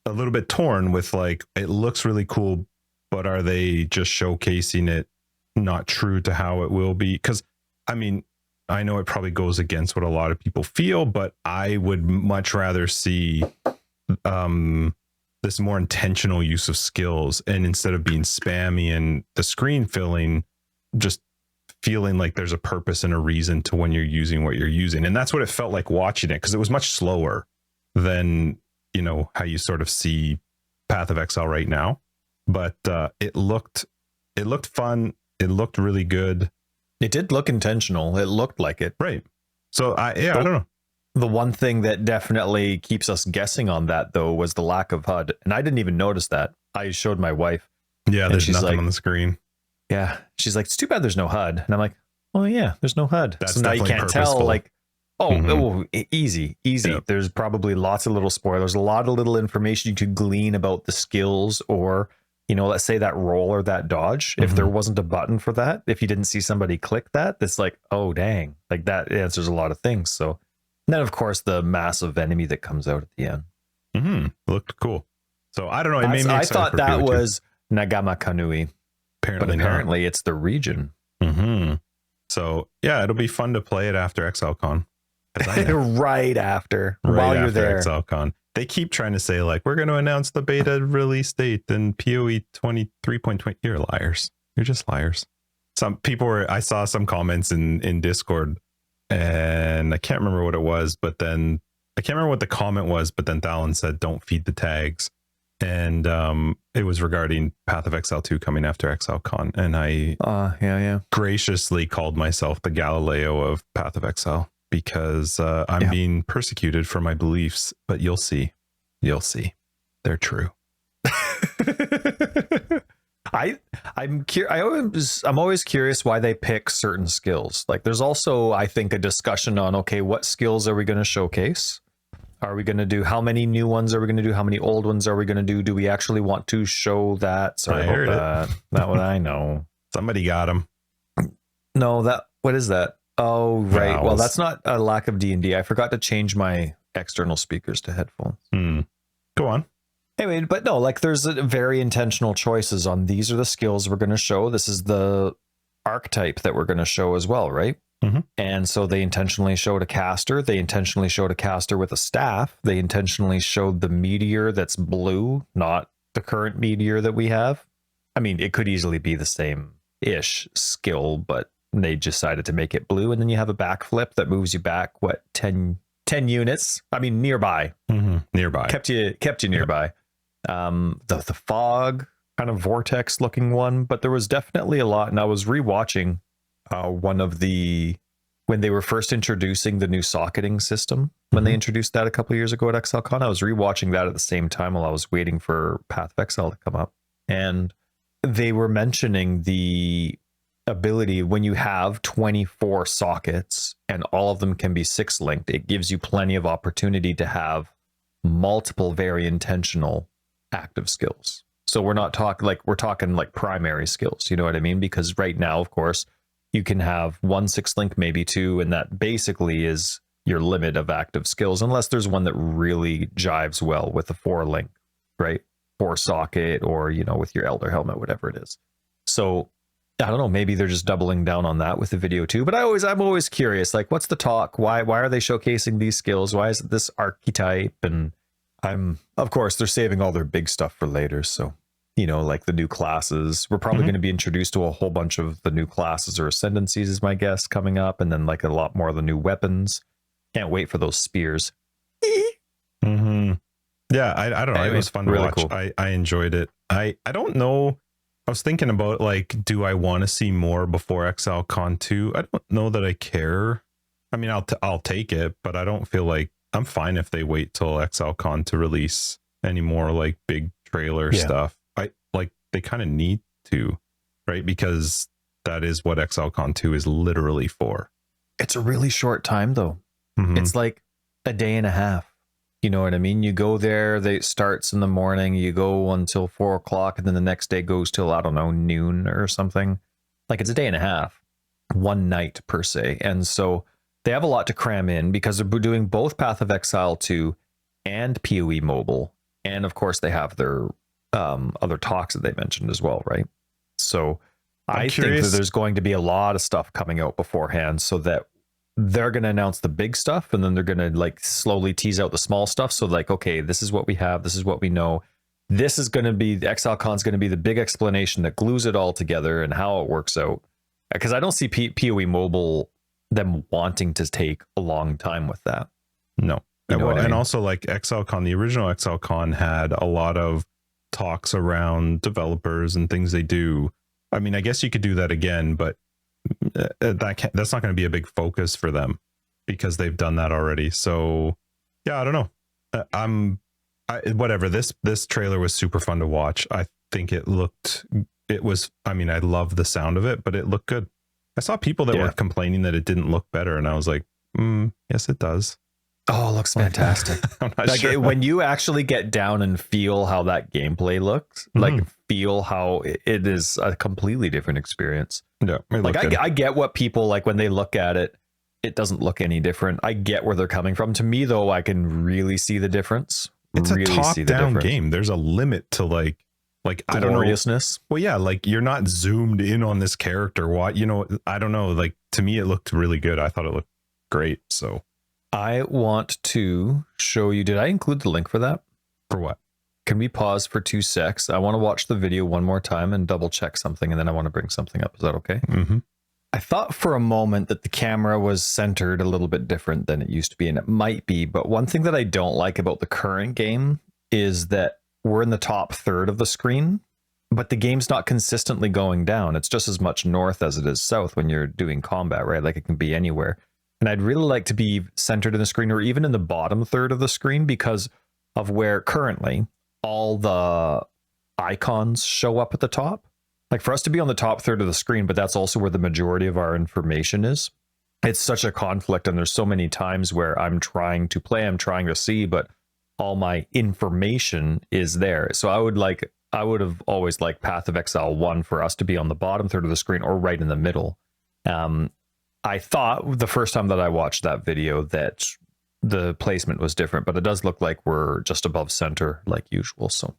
a little bit torn with, like, it looks really cool, but are they just showcasing it not true to how it will be? Because I mean, I know it probably goes against what a lot of people feel, but I would much rather see this more intentional use of skills, and instead of being spammy and the screen filling, just feeling like there's a purpose and a reason to when you're using what you're using. And that's what it felt like watching it, because it was much slower than, you know, how you sort of see Path of Exile right now. But it looked fun. It looked really good. It did look intentional. It looked like it. Right. So I don't know. The one thing that definitely keeps us guessing on that, though, was the lack of HUD. And I didn't even notice that. I showed my wife. Yeah, there's nothing on the screen. Yeah. She's like, it's too bad there's no HUD. And I'm like, well, yeah, there's no HUD. That's so now you can't purposeful. tell, like, easy. Yep. There's probably lots of little spoilers, a lot of little information you could glean about the skills, or, you know, let's say that roll or that dodge. If there wasn't a button for that, if you didn't see somebody click that, that's like, oh, dang. Like, that answers a lot of things. So, and then, of course, the massive enemy that comes out at the end. Looked cool. So I don't know. It made me I excited thought for that PoE was Ngamakanui. Apparently it's the region. So yeah, it'll be fun to play it after ExileCon. Right after, while you're there. ExileCon. They keep trying to say, like, we're going to announce the beta release date and PoE 23.20. You're liars. You're just liars. Some people I saw some comments in Discord, and I can't remember what it was, but then I can't remember what the comment was, but then Dallin said, don't feed the tags. And it was regarding Path of Exile 2 coming after ExileCon. And I graciously called myself the Galileo of Path of Exile, because I'm being persecuted for my beliefs, but you'll see. They're true. I'm always curious why they pick certain skills. Like, there's also, I think, a discussion on, okay, what skills are we going to showcase? Are we going to do, how many new ones are we going to do? How many old ones are we going to do? Do we actually want to show that? Sorry, I heard that. That one I know. Somebody got him. No, what is that? Oh, right. Vowels. Well, that's not a lack of D&D. I forgot to change my external speakers to headphones. Go on. Anyway, but no, like, there's very intentional choices on, these are the skills we're going to show. This is the archetype that we're going to show as well, right? And so they intentionally showed a caster. They intentionally showed a caster with a staff. They intentionally showed the meteor that's blue, not the current meteor that we have. I mean, it could easily be the same-ish skill, but they decided to make it blue. And then you have a backflip that moves you back, 10 units? I mean, nearby. Nearby. Kept you nearby. The fog, kind of vortex looking one, but there was definitely a lot. And I was rewatching when they were first introducing the new socketing system, when they introduced that a couple of years ago at ExileCon. I was rewatching that at the same time while I was waiting for Path of Exile to come up. And they were mentioning the ability, when you have 24 sockets and all of them can be 6 linked, it gives you plenty of opportunity to have multiple very intentional active skills. So we're talking like primary skills, you know what I mean? Because right now, of course, you can have 1 6 link, maybe 2, and that basically is your limit of active skills, unless there's one that really jives well with a 4 link, right? 4 socket, or, you know, with your Elder Helmet, whatever it is. So I don't know, maybe they're just doubling down on that with the video too. But I'm always curious, like, what's the talk? Why are they showcasing these skills? Why is it this archetype? And of course, they're saving all their big stuff for later. So, you know, like the new classes, we're probably going to be introduced to a whole bunch of the new classes or Ascendancies, is my guess, coming up. And then like a lot more of the new weapons. Can't wait for those spears. Yeah, I don't know. Anyway, it was fun to watch. Cool. I enjoyed it. I don't know I was thinking about like, do I want to see more before ExileCon 2? I don't know that I care. I mean, I'll take it, but I don't feel like I'm fine if they wait till ExileCon to release any more like big trailer stuff. I like they kind of need to, right? Because that is what ExileCon 2 is literally for. It's a really short time though. Mhm. It's like a day and a half. You know what I mean? You go there, it starts in the morning, you go until 4 o'clock, and then the next day goes till, I don't know, noon or something. Like it's a day and a half, one night per se. And so they have a lot to cram in because they're doing both Path of Exile 2 and PoE Mobile. And of course, they have their other talks that they mentioned as well, right? So I think that there's going to be a lot of stuff coming out beforehand so that they're going to announce the big stuff and then they're going to like slowly tease out the small stuff. So like, okay, this is what we have. This is what we know. This is going to be, the ExileCon is going to be the big explanation that glues it all together and how it works out. Because I don't see PoE Mobile, them wanting to take a long time with that. No. You know what I mean? And also like ExileCon, the original ExileCon had a lot of talks around developers and things they do. I mean, I guess you could do that again, but that's not going to be a big focus for them because they've done that already. So yeah, I don't know. Whatever. This trailer was super fun to watch. I think I love the sound of it, but it looked good. I saw people that were complaining that it didn't look better, and I was like, yes, it does. Oh, it looks fantastic. I'm not like sure. When you actually get down and feel how that gameplay looks, like feel how it is a completely different experience. Yeah, like I get what people like when they look at it, it doesn't look any different. I get where they're coming from. To me, though, I can really see the difference. It's really a top-down game. There's a limit to like I don't know. Well, yeah, like you're not zoomed in on this character. What I don't know. Like to me, it looked really good. I thought it looked great. So I want to show you. Did I include the link for that? For what? Can we pause for 2 secs? I want to watch the video one more time and double check something, and then I want to bring something up. Is that okay? Mm-hmm. I thought for a moment that the camera was centered a little bit different than it used to be, and it might be. But one thing that I don't like about the current game is that we're in the top third of the screen, but the game's not consistently going down. It's just as much north as it is south when you're doing combat, right? Like it can be anywhere. And I'd really like to be centered in the screen or even in the bottom third of the screen because of where currently all the icons show up at the top. Like for us to be on the top third of the screen, but that's also where the majority of our information is. It's such a conflict, and there's so many times where I'm trying to play, I'm trying to see, but all my information is there. So I would have always liked Path of Exile 1 for us to be on the bottom third of the screen or right in the middle. I thought the first time that I watched that video that the placement was different, but it does look like we're just above center like usual. So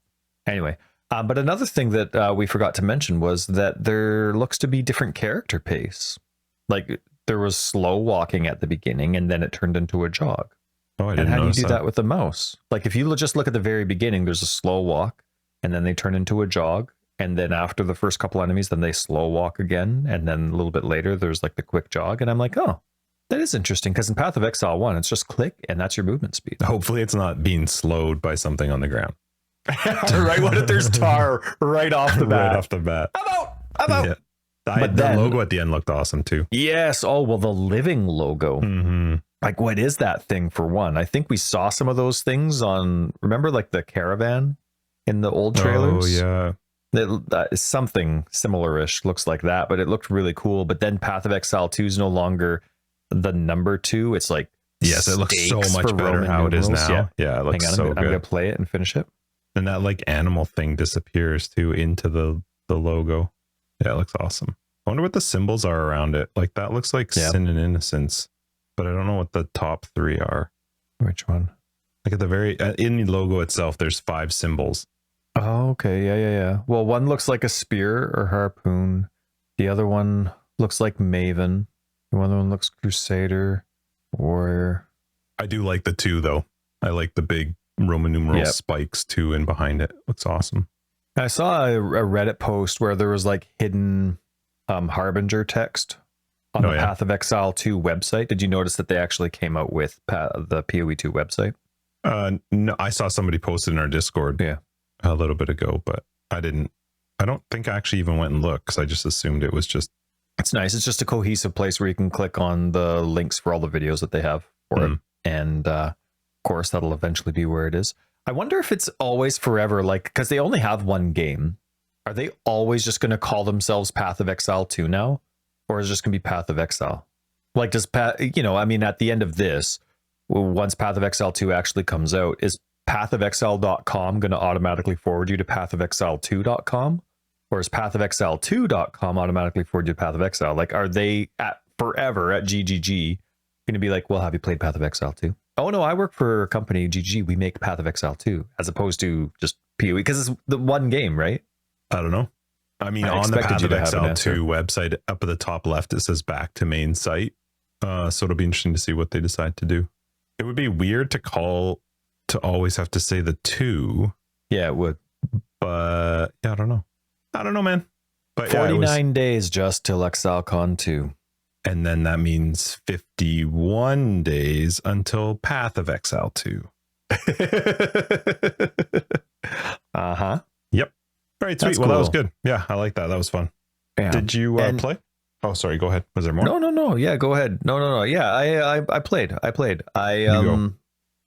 anyway, but another thing that we forgot to mention was that there looks to be different character pace. Like there was slow walking at the beginning and then it turned into a jog. Oh, I didn't And how do you notice do that with the mouse? Like if you just look at the very beginning, there's a slow walk and then they turn into a jog. And then after the first couple enemies, then they slow walk again. And then a little bit later, there's like the quick jog. And I'm like, oh, that is interesting. Because in Path of Exile 1, it's just click and that's your movement speed. Hopefully it's not being slowed by something on the ground. Right? What if there's tar right off the bat? Right off the bat. I'm out. Yeah. But the logo at the end looked awesome too. Yes. Oh, well, the living logo. Mm-hmm. Like, what is that thing for one? I think we saw some of those things on, remember like the caravan in the old trailers? Oh, yeah. Something similar-ish looks like that, but it looked really cool. But then Path of Exile 2 is no longer the number 2. It's like yes, it looks so much better Roman how numerals. it is now. Yeah, it looks so good. I'm gonna play it and finish it. And that like animal thing disappears too into the logo. Yeah, it looks awesome. I wonder what the symbols are around it. Like that looks like Sin and Innocence, but I don't know what the top 3 are. Which one? Like at the very in the logo itself, there's 5 symbols. Oh, okay. Yeah. Well, one looks like a spear or harpoon. The other one looks like Maven. The other one looks Crusader, Warrior. I do like the 2 though. I like the big Roman numeral spikes too, and behind it looks awesome. I saw a Reddit post where there was like hidden Harbinger text on the Path of Exile 2 website. Did you notice that they actually came out with the PoE 2 website? No, I saw somebody posted in our Discord. Yeah. A little bit ago, but I didn't I don't think I actually even went and looked because I just assumed it was just. It's nice. It's just a cohesive place where you can click on the links for all the videos that they have for it. And of course, that'll eventually be where it is. I wonder if it's always forever, like, because they only have one game. Are they always just going to call themselves Path of Exile 2 now? Or is it just going to be Path of Exile? Like, does at the end of this, once Path of Exile 2 actually comes out, is pathofexile.com going to automatically forward you to pathofexile2.com? Or is pathofexile2.com automatically forward you to Path of Exile? Like, are they at forever at GGG going to be like, well, have you played Path of Exile 2? Oh, no, I work for a company, GG. We make Path of Exile 2, as opposed to just PoE, because it's the one game, right? I don't know. I mean, on the Path of Exile 2 website, up at the top left, it says back to main site. So it'll be interesting to see what they decide to do. It would be weird to always have to say the 2. Yeah, it would. But yeah, I don't know. I don't know, man. But 49 days just till ExileCon 2. And then that means 51 days until Path of Exile 2. Uh-huh. Yep. All right, sweet. That's well, cool. That was good. Yeah, I like that. That was fun. Yeah. Did you play? Oh, sorry. Go ahead. Was there more? No. Yeah, go ahead. No. Yeah, I played. I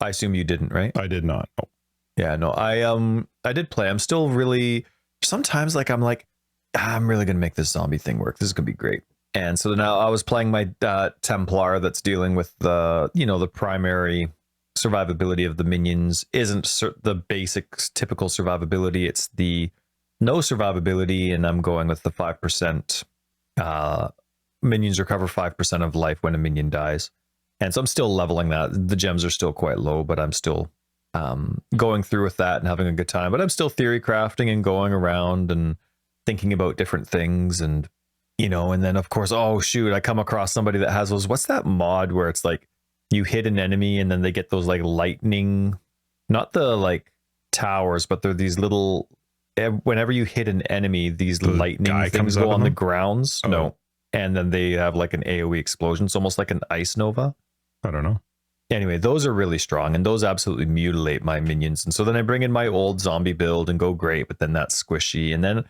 assume you didn't, right? I did not. Oh. Yeah, no. I did play. I'm still really sometimes like I'm really gonna make this zombie thing work. This is gonna be great. And so now I was playing my Templar that's dealing with the primary survivability of the minions isn't the basic typical survivability. It's the no survivability, and I'm going with the 5%. Minions recover 5% of life when a minion dies. And so I'm still leveling that. The gems are still quite low, but I'm still going through with that and having a good time. But I'm still theory crafting and going around and thinking about different things and and then of course, oh shoot, I come across somebody that has those, what's that mod where it's like you hit an enemy and then they get those like lightning, not the like towers, but they're these little, whenever you hit an enemy, these lightning things go on the grounds. Oh. No. And then they have like an AoE explosion. It's almost like an ice nova. I don't know. Anyway, those are really strong and those absolutely mutilate my minions. And so then I bring in my old zombie build and go great, but then that's squishy. And then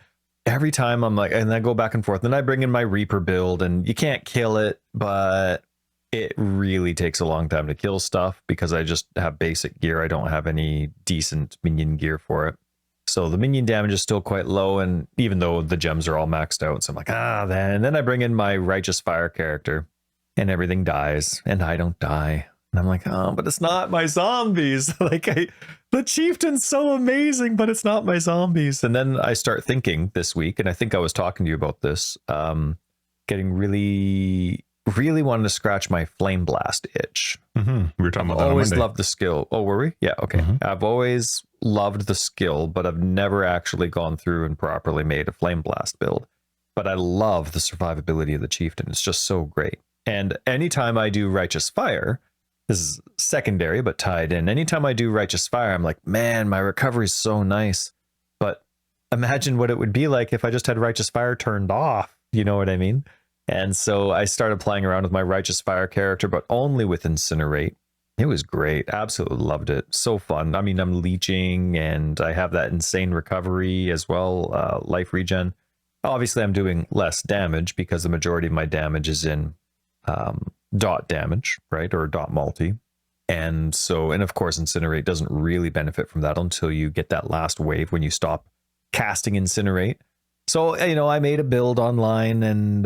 every time I'm like, and I go back and forth, then I bring in my Reaper build and you can't kill it, but it really takes a long time to kill stuff because I just have basic gear. I don't have any decent minion gear for it. So the minion damage is still quite low. And even though the gems are all maxed out, so I'm like, and then I bring in my Righteous Fire character and everything dies and I don't die. And I'm like, but it's not my zombies. The chieftain's so amazing, but it's not my zombies. And then I start thinking this week, and I think I was talking to you about this, getting really, really wanting to scratch my Flame Blast itch. Mm-hmm. We were talking about that on always Monday. loved the skill. Oh, were we? Yeah, okay. Mm-hmm. I've always loved the skill, but I've never actually gone through and properly made a Flame Blast build. But I love the survivability of the chieftain. It's just so great. And anytime I do Righteous Fire, this is secondary, but tied in. Anytime I do Righteous Fire, I'm like, man, my recovery is so nice. But imagine what it would be like if I just had Righteous Fire turned off. You know what I mean? And so I started playing around with my Righteous Fire character, but only with Incinerate. It was great. Absolutely loved it. So fun. I mean, I'm leeching and I have that insane recovery as well, life regen. Obviously, I'm doing less damage because the majority of my damage is in dot damage, right? Or dot multi. And so, and of course, Incinerate doesn't really benefit from that until you get that last wave when you stop casting Incinerate. So, I made a build online and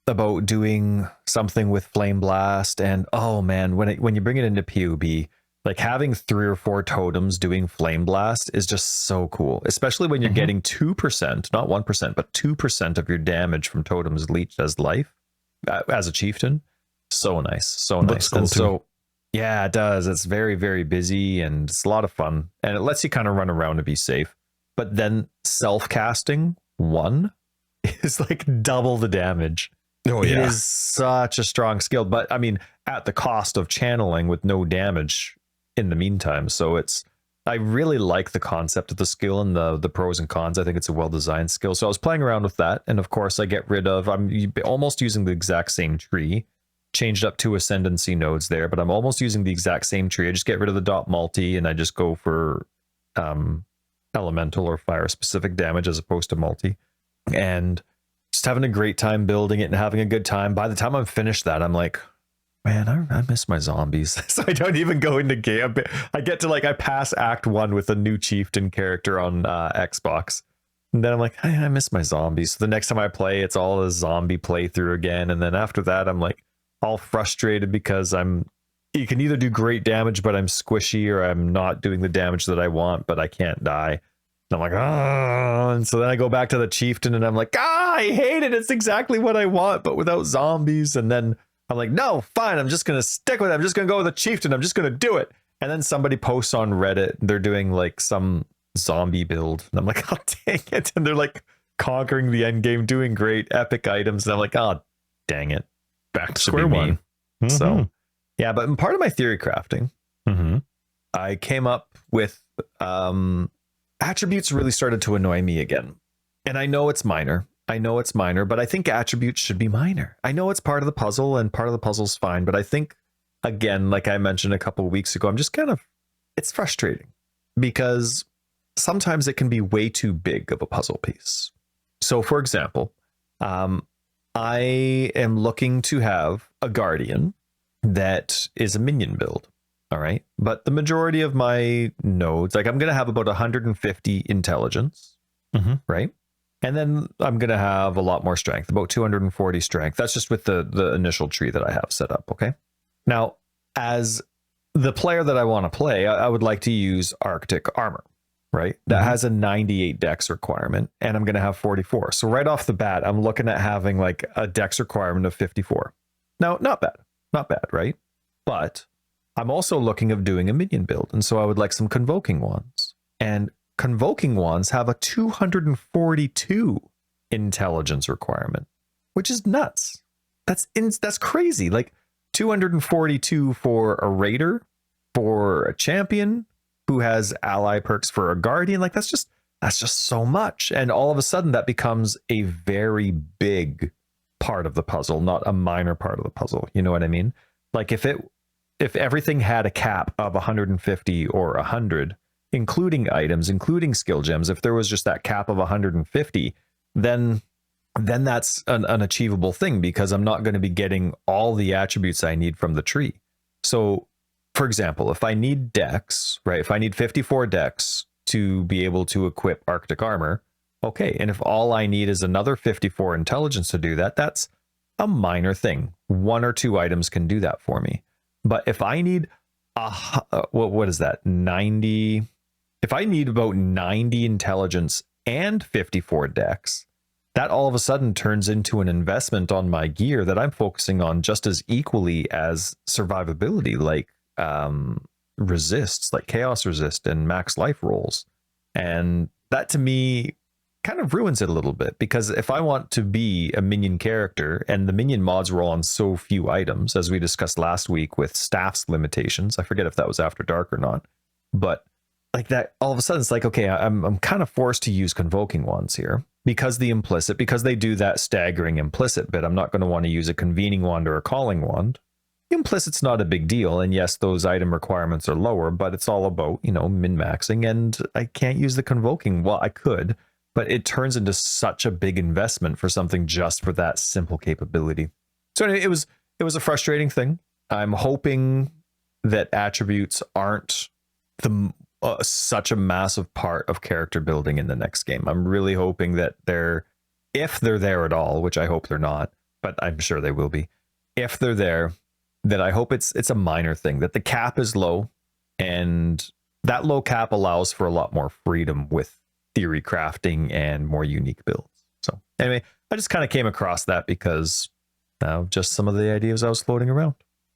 about doing something with Flame Blast. And oh man, when you bring it into PoB, like having 3 or 4 totems doing Flame Blast is just so cool, especially when you're getting 2%, not 1%, but 2% of your damage from totems leached as life as a chieftain. So nice. So nice. Cool and too. So yeah, it does. It's very, very busy and it's a lot of fun. And it lets you kind of run around and be safe. But then self-casting 1 is like double the damage. Oh, yeah. It is such a strong skill. But I mean, at the cost of channeling with no damage in the meantime. So I really like the concept of the skill and the pros and cons. I think it's a well-designed skill. So I was playing around with that. And of course, I'm almost using the exact same tree. Changed up 2 ascendancy nodes there, but I'm almost using the exact same tree. I just get rid of the dot multi and I just go for elemental or fire specific damage as opposed to multi, and just having a great time building it and having a good time. By the time I'm finished that, I'm like, man, I miss my zombies. So I don't even go into game. I get to I pass Act 1 with a new chieftain character on Xbox. And then I'm like, I miss my zombies. So the next time I play, it's all a zombie playthrough again. And then after that, I'm like all frustrated because you can either do great damage, but I'm squishy, or I'm not doing the damage that I want, but I can't die. And I'm like, and so then I go back to the chieftain and I'm like, I hate it. It's exactly what I want, but without zombies. And then I'm like, no, fine. I'm just going to stick with it. I'm just going to go with the chieftain. I'm just going to do it. And then somebody posts on Reddit, they're doing some zombie build. And I'm like, oh, dang it. And they're conquering the end game, doing great, epic items. And I'm like, oh, dang it. Back to square one. Mm-hmm. So, yeah, but part of my theory crafting, I came up with attributes really started to annoy me again. And I know it's minor. But I think attributes should be minor. I know it's part of the puzzle, and part of the puzzle's fine. But I think, again, like I mentioned a couple of weeks ago, I'm just it's frustrating because sometimes it can be way too big of a puzzle piece. So, for example, I am looking to have a guardian that is a minion build. All right. But the majority of my nodes, I'm going to have about 150 intelligence, right? And then I'm going to have a lot more strength, about 240 strength. That's just with the initial tree that I have set up. Okay. Now, as the player that I want to play, I would like to use Arctic armor, right? That has a 98 dex requirement, and I'm going to have 44. So right off the bat, I'm looking at having a dex requirement of 54. Now, not bad, right? But I'm also looking of doing a minion build. And so I would like some convoking wands. And convoking wands have a 242 intelligence requirement, which is nuts. That's crazy. 242 for a raider, for a champion who has ally perks for a guardian. That's just so much. And all of a sudden that becomes a very big part of the puzzle, not a minor part of the puzzle. You know what I mean? If everything had a cap of 150 or 100, including items, including skill gems, if there was just that cap of 150, then that's an unachievable thing, because I'm not going to be getting all the attributes I need from the tree. So, for example, if I need dex, right? If I need 54 dex to be able to equip Arctic armor, okay. And if all I need is another 54 intelligence to do that, that's a minor thing. 1 or 2 items can do that for me. But if I need what is that? 90. If I need about 90 intelligence and 54 dex, that all of a sudden turns into an investment on my gear that I'm focusing on just as equally as survivability, resists, like chaos resist and max life rolls. And that to me kind of ruins it a little bit, because if I want to be a minion character, and the minion mods roll on so few items, as we discussed last week with staff's limitations, I forget if that was After Dark or not, but that all of a sudden it's okay, I'm kind of forced to use convoking wands here, because they do that staggering implicit bit. I'm not going to want to use a convening wand or a calling wand. Implicit's not a big deal, and yes, those item requirements are lower, but it's all about min-maxing, and I can't use the convoking. Well, I could, but it turns into such a big investment for something just for that simple capability. So anyway, it was a frustrating thing. I'm hoping that attributes aren't such a massive part of character building in the next game. I'm really hoping that if they're there at all, which I hope they're not, but I'm sure they will be. If they're there, that I hope it's a minor thing, that the cap is low, and that low cap allows for a lot more freedom with theory crafting and more unique builds. So anyway, I just kind of came across that because just some of the ideas I was floating around.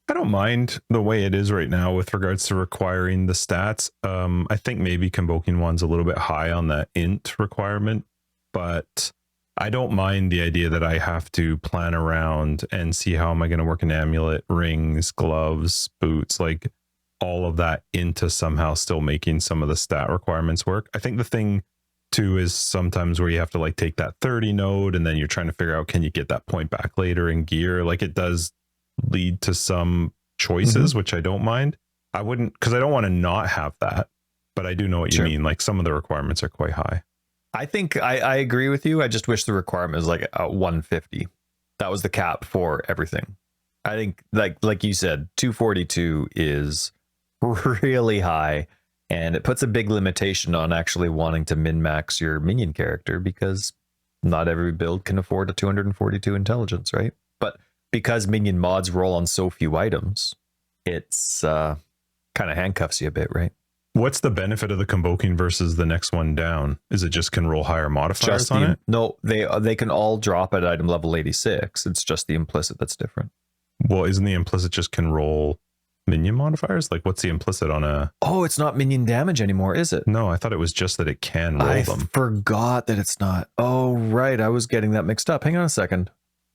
I don't mind the way it is right now with regards to requiring the stats. I think maybe convoking one's a little bit high on the int requirement, but I don't mind the idea that I have to plan around and see how am I going to work an amulet, rings, gloves, boots, all of that into somehow still making some of the stat requirements work. I think the thing too is sometimes where you have to take that 30 node, and then you're trying to figure out, can you get that point back later in gear? It does lead to some choices, which I don't mind. I wouldn't, because I don't want to not have that, but I do know what you mean. Like some of the requirements are quite high. I think I agree with you. I just wish the requirement was like 150. That was the cap for everything. I think like you said, 242 is really high, and it puts a big limitation on actually wanting to min-max your minion character, because not every build can afford a 242 intelligence, right? But because minion mods roll on so few items, it's kind of handcuffs you a bit, right? What's the benefit of the convoking versus the next one down? Is it just can roll higher modifiers on it? No, they can all drop at item level 86. It's just the implicit that's different. Well, isn't the implicit just can roll minion modifiers? Like, what's the implicit on a... Oh, it's not minion damage anymore, is it? No, I thought it was just that it can roll them. I forgot that it's not. Oh, right. I was getting that mixed up. Hang on a second.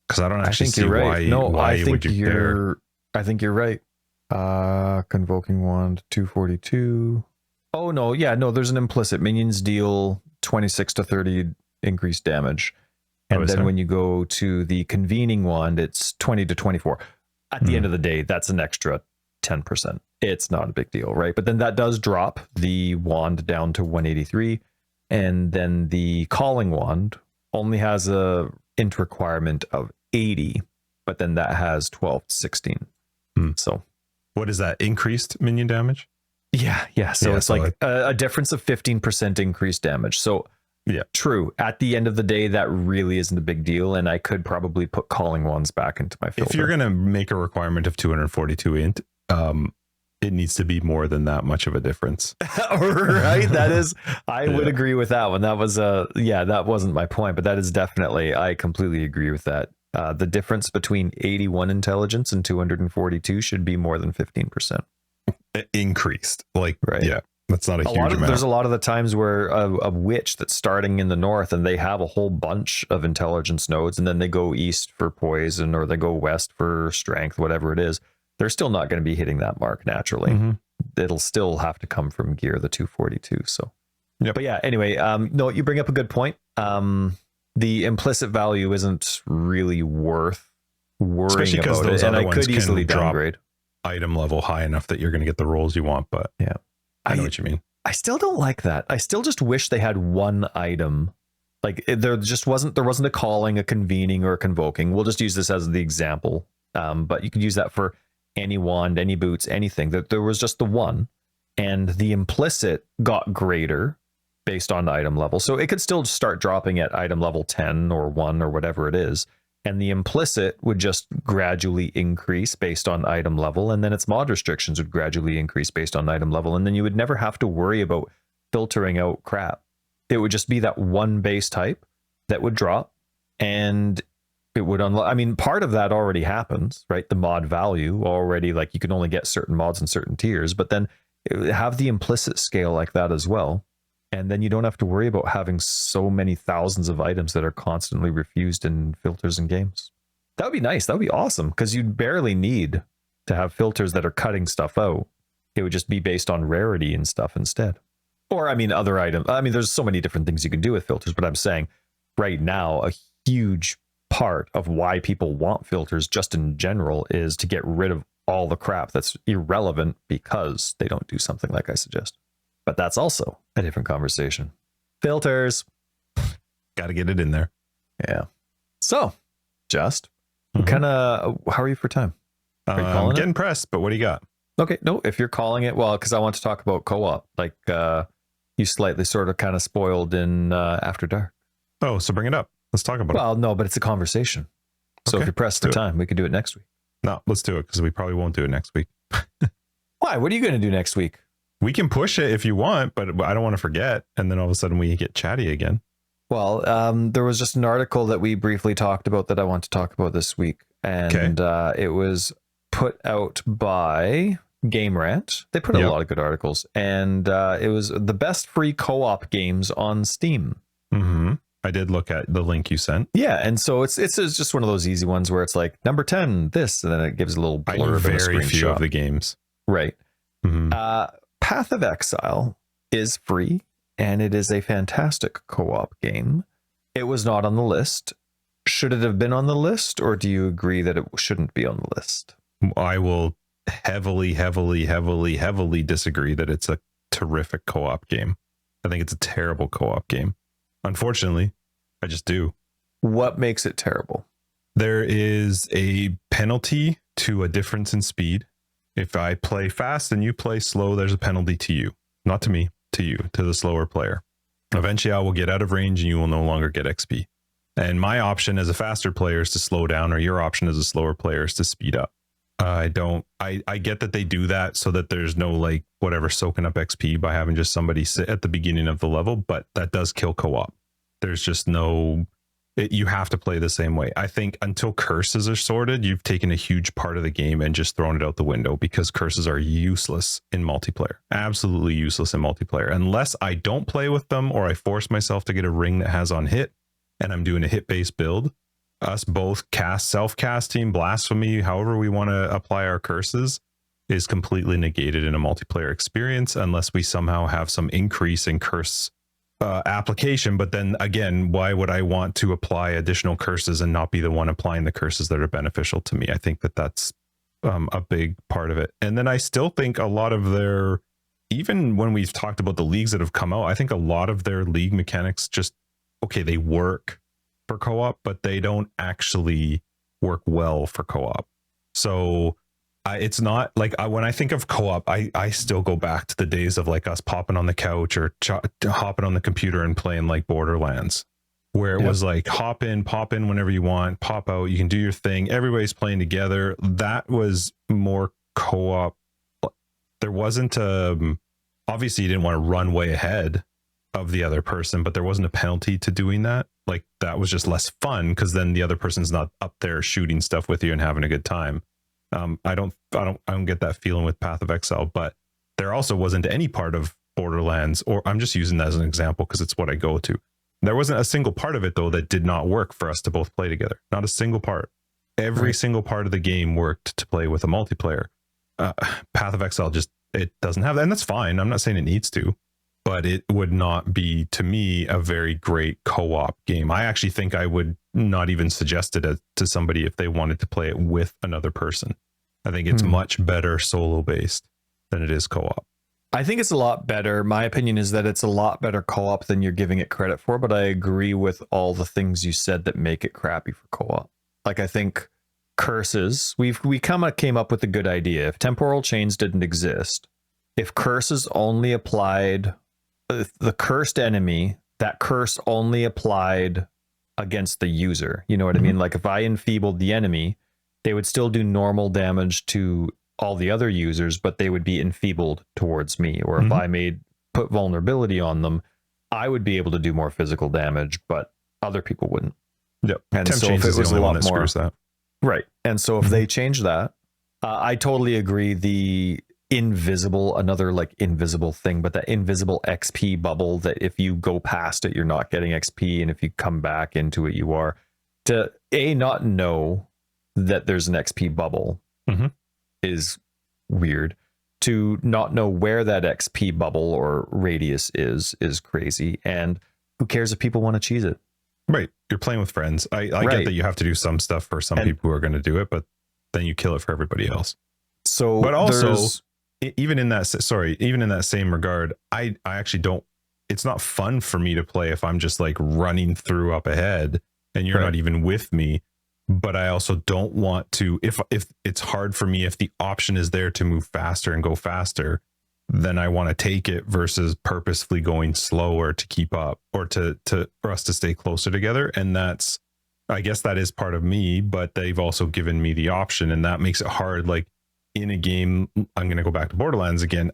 Because I don't actually see right. why would you care. I think you're right. Convoking Wand 242. Oh, no. Yeah, no, there's an implicit. Minions deal 26 to 30 increased damage. And then when you go to the convening wand, it's 20 to 24. At the end of the day, that's an extra 10%. It's not a big deal, right? But then that does drop the wand down to 183. And then the calling wand only has a int requirement of 80, but then that has 12 to 16. So what is that? Increased minion damage? Yeah. So it's like a difference of 15% increased damage. So yeah, true. At the end of the day, that really isn't a big deal, and I could probably put calling wands back into my filter. If you're gonna make a requirement of 242 int, it needs to be more than that much of a difference. Right? That is, I would agree with that one. That was that wasn't my point, but that is definitely, I completely agree with that. The difference between 81 intelligence and 242 should be more than 15%. Increased. Like, right. Yeah. That's not a huge amount. There's a lot of the times where a witch that's starting in the north and they have a whole bunch of intelligence nodes, and then they go east for poison or they go west for strength, whatever it is. They're still not going to be hitting that mark naturally. It'll still have to come from gear, the 242. So, but yeah, anyway, no, you bring up a good point. The implicit value isn't really worth worrying about it, and I could easily downgrade item level high enough that you're going to get the rolls you want, but yeah. I know what you mean. I still don't like that. I still just wish they had one item. Like there wasn't a calling, a convening, or a convoking. We'll just use this as the example. But you could use that for any wand, any boots, anything. That there was just the one, and the implicit got greater based on item level. So it could still start dropping at item level 10 or 1 or whatever it is. And the implicit would just gradually increase based on item level. And then its mod restrictions would gradually increase based on item level. And then you would never have to worry about filtering out crap. It would just be that one base type that would drop, and it would unlock. I mean, part of that already happens, right? The mod value already, like you can only get certain mods in certain tiers, but then it would have the implicit scale like that as well. And then you don't have to worry about having so many thousands of items that are constantly refused in filters and games. That would be nice. That would be awesome, because you'd barely need to have filters that are cutting stuff out. It would just be based on rarity and stuff instead. Or, I mean, other items. I mean, there's so many different things you can do with filters, but I'm saying right now, a huge part of why people want filters just in general is to get rid of all the crap that's irrelevant because they don't do something like I suggest. But that's also a different conversation. Filters. Got to get it in there. Yeah. So, just kind of, how are you for time? I'm getting pressed, but what do you got? Okay. No, if you're calling it, well, because I want to talk about co-op. Like, you slightly sort of kind of spoiled in After Dark. Oh, so bring it up. Let's talk about it. Well, no, but it's a conversation. So if you're pressed for time, we could do it next week. No, let's do it, because we probably won't do it next week. Why? What are you going to do next week? We can push it if you want, but I don't want to forget. And then all of a sudden we get chatty again. Well, there was just an article that we briefly talked about that I want to talk about this week. And it was put out by Game Rant. They put out a lot of good articles. And it was the best free co-op games on Steam. I did look at the link you sent. Yeah, and so it's just one of those easy ones where it's like number 10, this, and then it gives a little blurb. I know very few of the games. Right. Path of Exile is free, and it is a fantastic co-op game. It was not on the list. Should it have been on the list, or do you agree that it shouldn't be on the list? I will heavily disagree that it's a terrific co-op game. I think it's a terrible co-op game. Unfortunately, I just do. What makes it terrible? There is a penalty to a difference in speed. If I play fast and you play slow, there's a penalty to you. Not to me, to you, to the slower player. Eventually, I will get out of range and you will no longer get XP. And my option as a faster player is to slow down, or your option as a slower player is to speed up. I get that they do that so that there's no like whatever soaking up XP by having just somebody sit at the beginning of the level, but that does kill co-op. There's just no, you have to play the same way. I think until curses are sorted, you've taken a huge part of the game and just thrown it out the window, because curses are useless in multiplayer. Absolutely useless in multiplayer. Unless I don't play with them or I force myself to get a ring that has on hit and I'm doing a hit-based build. Us both self-casting, blasphemy, however we want to apply our curses is completely negated in a multiplayer experience unless we somehow have some increase in curse application. But then again, why would I want to apply additional curses and not be the one applying the curses that are beneficial to me? I think that that's a big part of it. And then I still think a lot of their, even when we've talked about the leagues that have come out, I think a lot of their league mechanics just, okay, they work for co-op, but they don't actually work well for co-op. So it's not like when I think of co-op, I still go back to the days of like us popping on the couch or hopping on the computer and playing like Borderlands, where it was like hop in, pop in whenever you want, pop out, you can do your thing, everybody's playing together. That was more co-op. There wasn't obviously you didn't want to run way ahead of the other person, but there wasn't a penalty to doing that. Like that was just less fun because then the other person's not up there shooting stuff with you and having a good time. I don't get that feeling with Path of Exile, but there also wasn't any part of Borderlands, or I'm just using that as an example because it's what I go to. There wasn't a single part of it though that did not work for us to both play together. Not a single part. Every single part of the game worked to play with a multiplayer. Path of Exile just, it doesn't have that, and that's fine. I'm not saying it needs to, but it would not be, to me, a very great co-op game. I actually think I would not even suggest it to somebody if they wanted to play it with another person. I think it's much better solo based than it is co-op. I think it's a lot better. My opinion is that it's a lot better co-op than you're giving it credit for, but I agree with all the things you said that make it crappy for co-op. Like, I think curses, we kind of came up with a good idea. If temporal chains didn't exist, if curses only applied, the cursed enemy, that curse only applied against the user. You know what I mean? Like if I enfeebled the enemy, they would still do normal damage to all the other users, but they would be enfeebled towards me. Or if I put vulnerability on them, I would be able to do more physical damage, but other people wouldn't. Yep. And Temp so change if it is the was only a one lot that more, screws that. right. And so if they change that, I totally agree. The another like invisible thing, but that invisible XP bubble that if you go past it, you're not getting XP. And if you come back into it, you are. To not know that there's an XP bubble is weird. To not know where that XP bubble or radius is crazy. And who cares if people want to cheese it? Right. You're playing with friends. I get that you have to do some stuff for some people who are going to do it, but then you kill it for everybody else. So, but also even in that same regard, I actually don't, it's not fun for me to play if I'm just like running through up ahead and you're not even with me. But I also don't want to, if it's hard for me, if the option is there to move faster and go faster, then I want to take it versus purposefully going slower to keep up or for us to stay closer together. And that's, I guess that is part of me, but they've also given me the option, and that makes it hard. Like in a game, I'm going to go back to Borderlands again.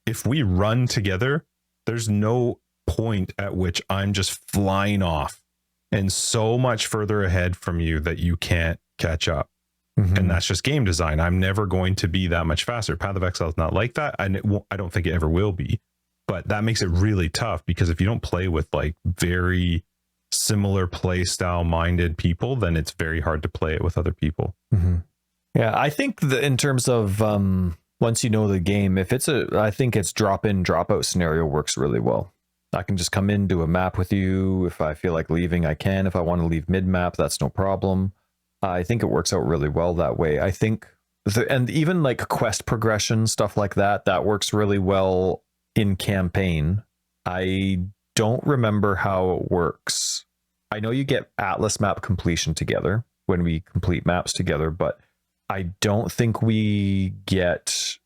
If we run together, there's no point at which I'm just flying off and so much further ahead from you that you can't catch up. And that's just game design. I'm never going to be that much faster. Path of Exile is not like that. And I don't think it ever will be. But that makes it really tough because if you don't play with like very similar play style minded people, then it's very hard to play it with other people. Yeah, I think in terms of once you know the game, I think it's drop in, drop out scenario works really well. I can just come in, do a map with you. If I feel like leaving, I can. If I want to leave mid map, that's no problem. I think it works out really well that way. I think, and even like quest progression, stuff like that, that works really well in campaign. I don't remember how it works. I know you get Atlas map completion together when we complete maps together, but I don't think we get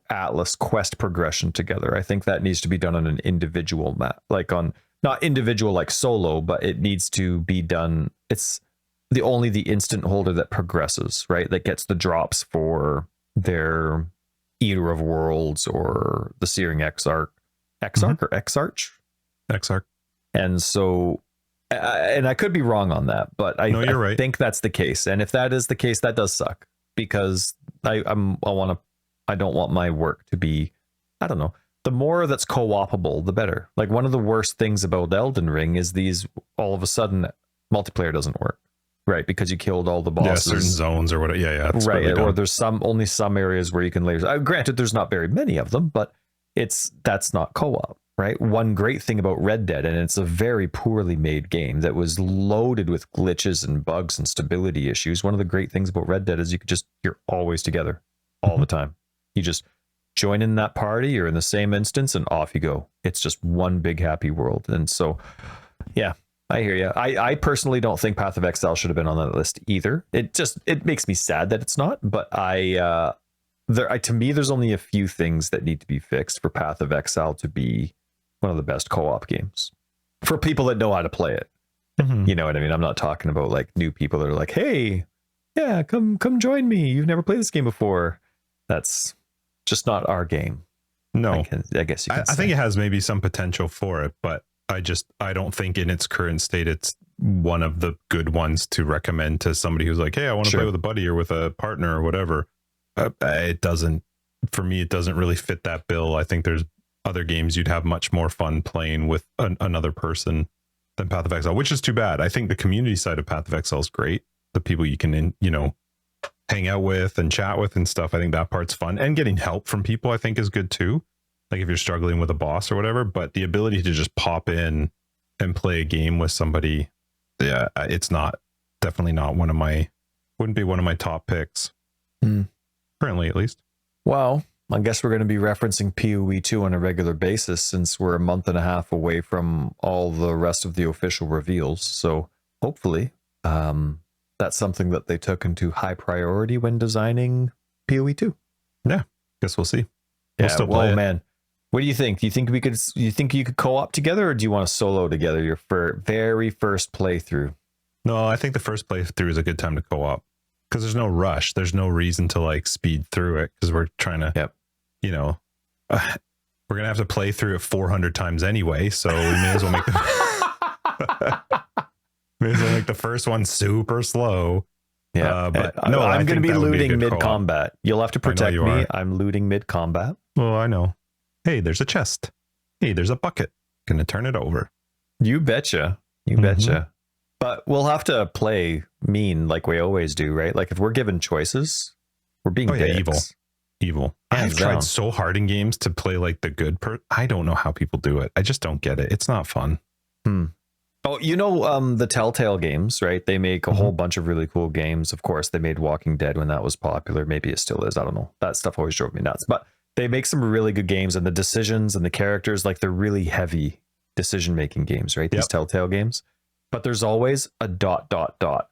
Atlas quest progression together. I think that needs to be done on an individual map, like on not individual like solo, but it needs to be done. It's only the instant holder that progresses, right? That gets the drops for their Eater of Worlds or the Searing Exarch or Exarch. And so, and I could be wrong on that, but I right. think that's the case. And if that is the case, that does suck, because I don't want my work to be, I don't know, the more that's co-opable, the better. Like, one of the worst things about Elden Ring is these, all of a sudden, multiplayer doesn't work, right? Because you killed all the bosses. Yeah, certain zones or whatever. Yeah. Right. Really, or there's only some areas where you can laser. Granted, there's not very many of them, but that's not co-op, right? One great thing about Red Dead, and it's a very poorly made game that was loaded with glitches and bugs and stability issues. One of the great things about Red Dead is you're always together all the time. You just join in that party, you're in the same instance, and off you go. It's just one big happy world. And so, yeah, I hear you. I personally don't think Path of Exile should have been on that list either. It makes me sad that it's not, but to me, there's only a few things that need to be fixed for Path of Exile to be one of the best co-op games for people that know how to play it. Mm-hmm. You know what I mean? I'm not talking about like new people that are like, hey, yeah, come join me. You've never played this game before. That's just not our game. No, I guess you can say. I think it has maybe some potential for it, but I don't think in its current state it's one of the good ones to recommend to somebody who's like, hey, I want to play with a buddy or with a partner or whatever. It doesn't really fit that bill. I think there's other games you'd have much more fun playing with another person than Path of Exile, which is too bad. I think the community side of Path of Exile is great. The people you can, hang out with and chat with and stuff. I think that part's fun, and getting help from people I think is good too. Like if you're struggling with a boss or whatever, but the ability to just pop in and play a game with somebody, yeah, it's definitely not wouldn't be one of my top picks. Currently, at least. Well, I guess we're going to be referencing PoE 2 on a regular basis since we're a month and a half away from all the rest of the official reveals. So hopefully, that's something that they took into high priority when designing PoE 2. Yeah, guess we'll see. We'll still play it. Man, what do you think? Do you think you could co-op together, or do you want to solo together your very first playthrough? No, I think the first playthrough is a good time to co-op because there's no rush. There's no reason to like speed through it because we're trying to, we're gonna have to play through it 400 times anyway. So we may as well make the first one super slow. Yeah, but no, I'm going to be looting mid-combat. You'll have to protect me. I'm looting mid-combat. Well, I know. Hey, there's a chest. Hey, there's a bucket. Gonna turn it over. You betcha. You betcha. But we'll have to play mean like we always do, right? Like if we're given choices, we're being evil. I've tried so hard in games to play like the good I don't know how people do it. I just don't get it. It's not fun. Oh, the Telltale games, right? They make a whole bunch of really cool games. Of course, they made Walking Dead when that was popular. Maybe it still is. I don't know. That stuff always drove me nuts. But they make some really good games, and the decisions and the characters, like they're really heavy decision-making games, right? These Telltale games. But there's always a ...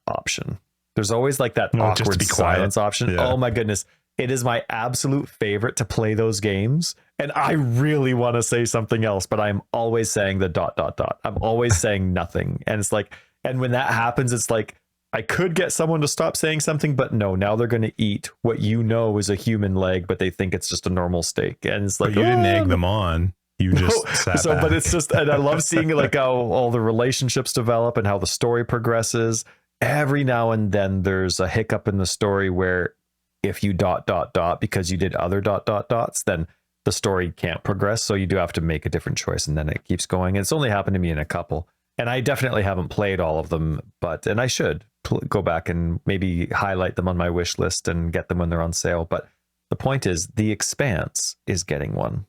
option. There's always like that awkward silence option. Yeah. Oh my goodness. It is my absolute favorite to play those games. And I really want to say something else, but I'm always saying the ... I'm always saying nothing. And it's like, and when that happens, it's like, I could get someone to stop saying something, but no, now they're going to eat what is a human leg, but they think it's just a normal steak. And it's like, but you didn't egg them on. You just sat back. But it's just, and I love seeing like how all the relationships develop and how the story progresses. Every now and then there's a hiccup in the story where if you ... because you did other ... then the story can't progress. So you do have to make a different choice, and then it keeps going. It's only happened to me in a couple, and I definitely haven't played all of them, and I should go back and maybe highlight them on my wish list and get them when they're on sale. But the point is, The Expanse is getting one.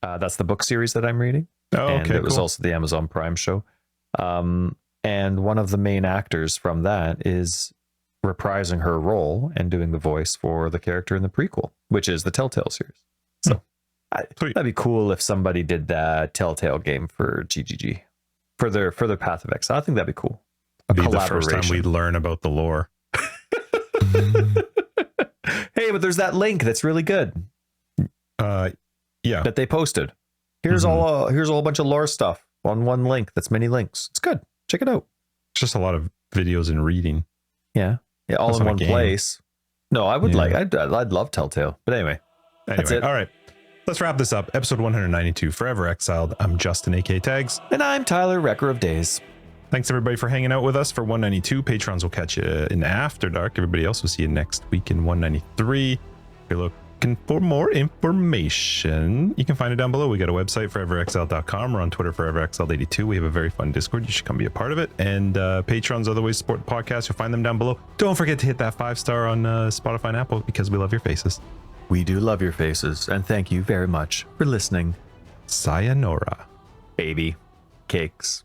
That's the book series that I'm reading. Oh, and okay, it was also the Amazon Prime show. And one of the main actors from that is reprising her role and doing the voice for the character in the prequel, which is the Telltale series. So Sweet. That'd be cool if somebody did that Telltale game for GGG for their Path of Exile. I think that'd be cool. Be the first time we learn about the lore. Hey, but there's that link that's really good. Yeah, that they posted. Here's a whole bunch of lore stuff on one link. That's many links. It's good. Check it out. It's just a lot of videos and reading. Yeah, all That's in not a one game. place. No, I would I'd love Telltale. But anyway, that's it. All right. Let's wrap this up. Episode 192, Forever Exiled. I'm Justin, AK Tags. And I'm Tyler, Wrecker of Days. Thanks, everybody, for hanging out with us for 192. Patrons will catch you in After Dark. Everybody else will see you next week in 193. If you're looking for more information, you can find it down below. We got a website, foreverexiled.com. We're on Twitter, foreverexiled82. We have a very fun Discord. You should come be a part of it. And patrons, other ways to support the podcast, you'll find them down below. Don't forget to hit that 5-star on Spotify and Apple because we love your faces. We do love your faces, and thank you very much for listening. Sayonara. Baby cakes.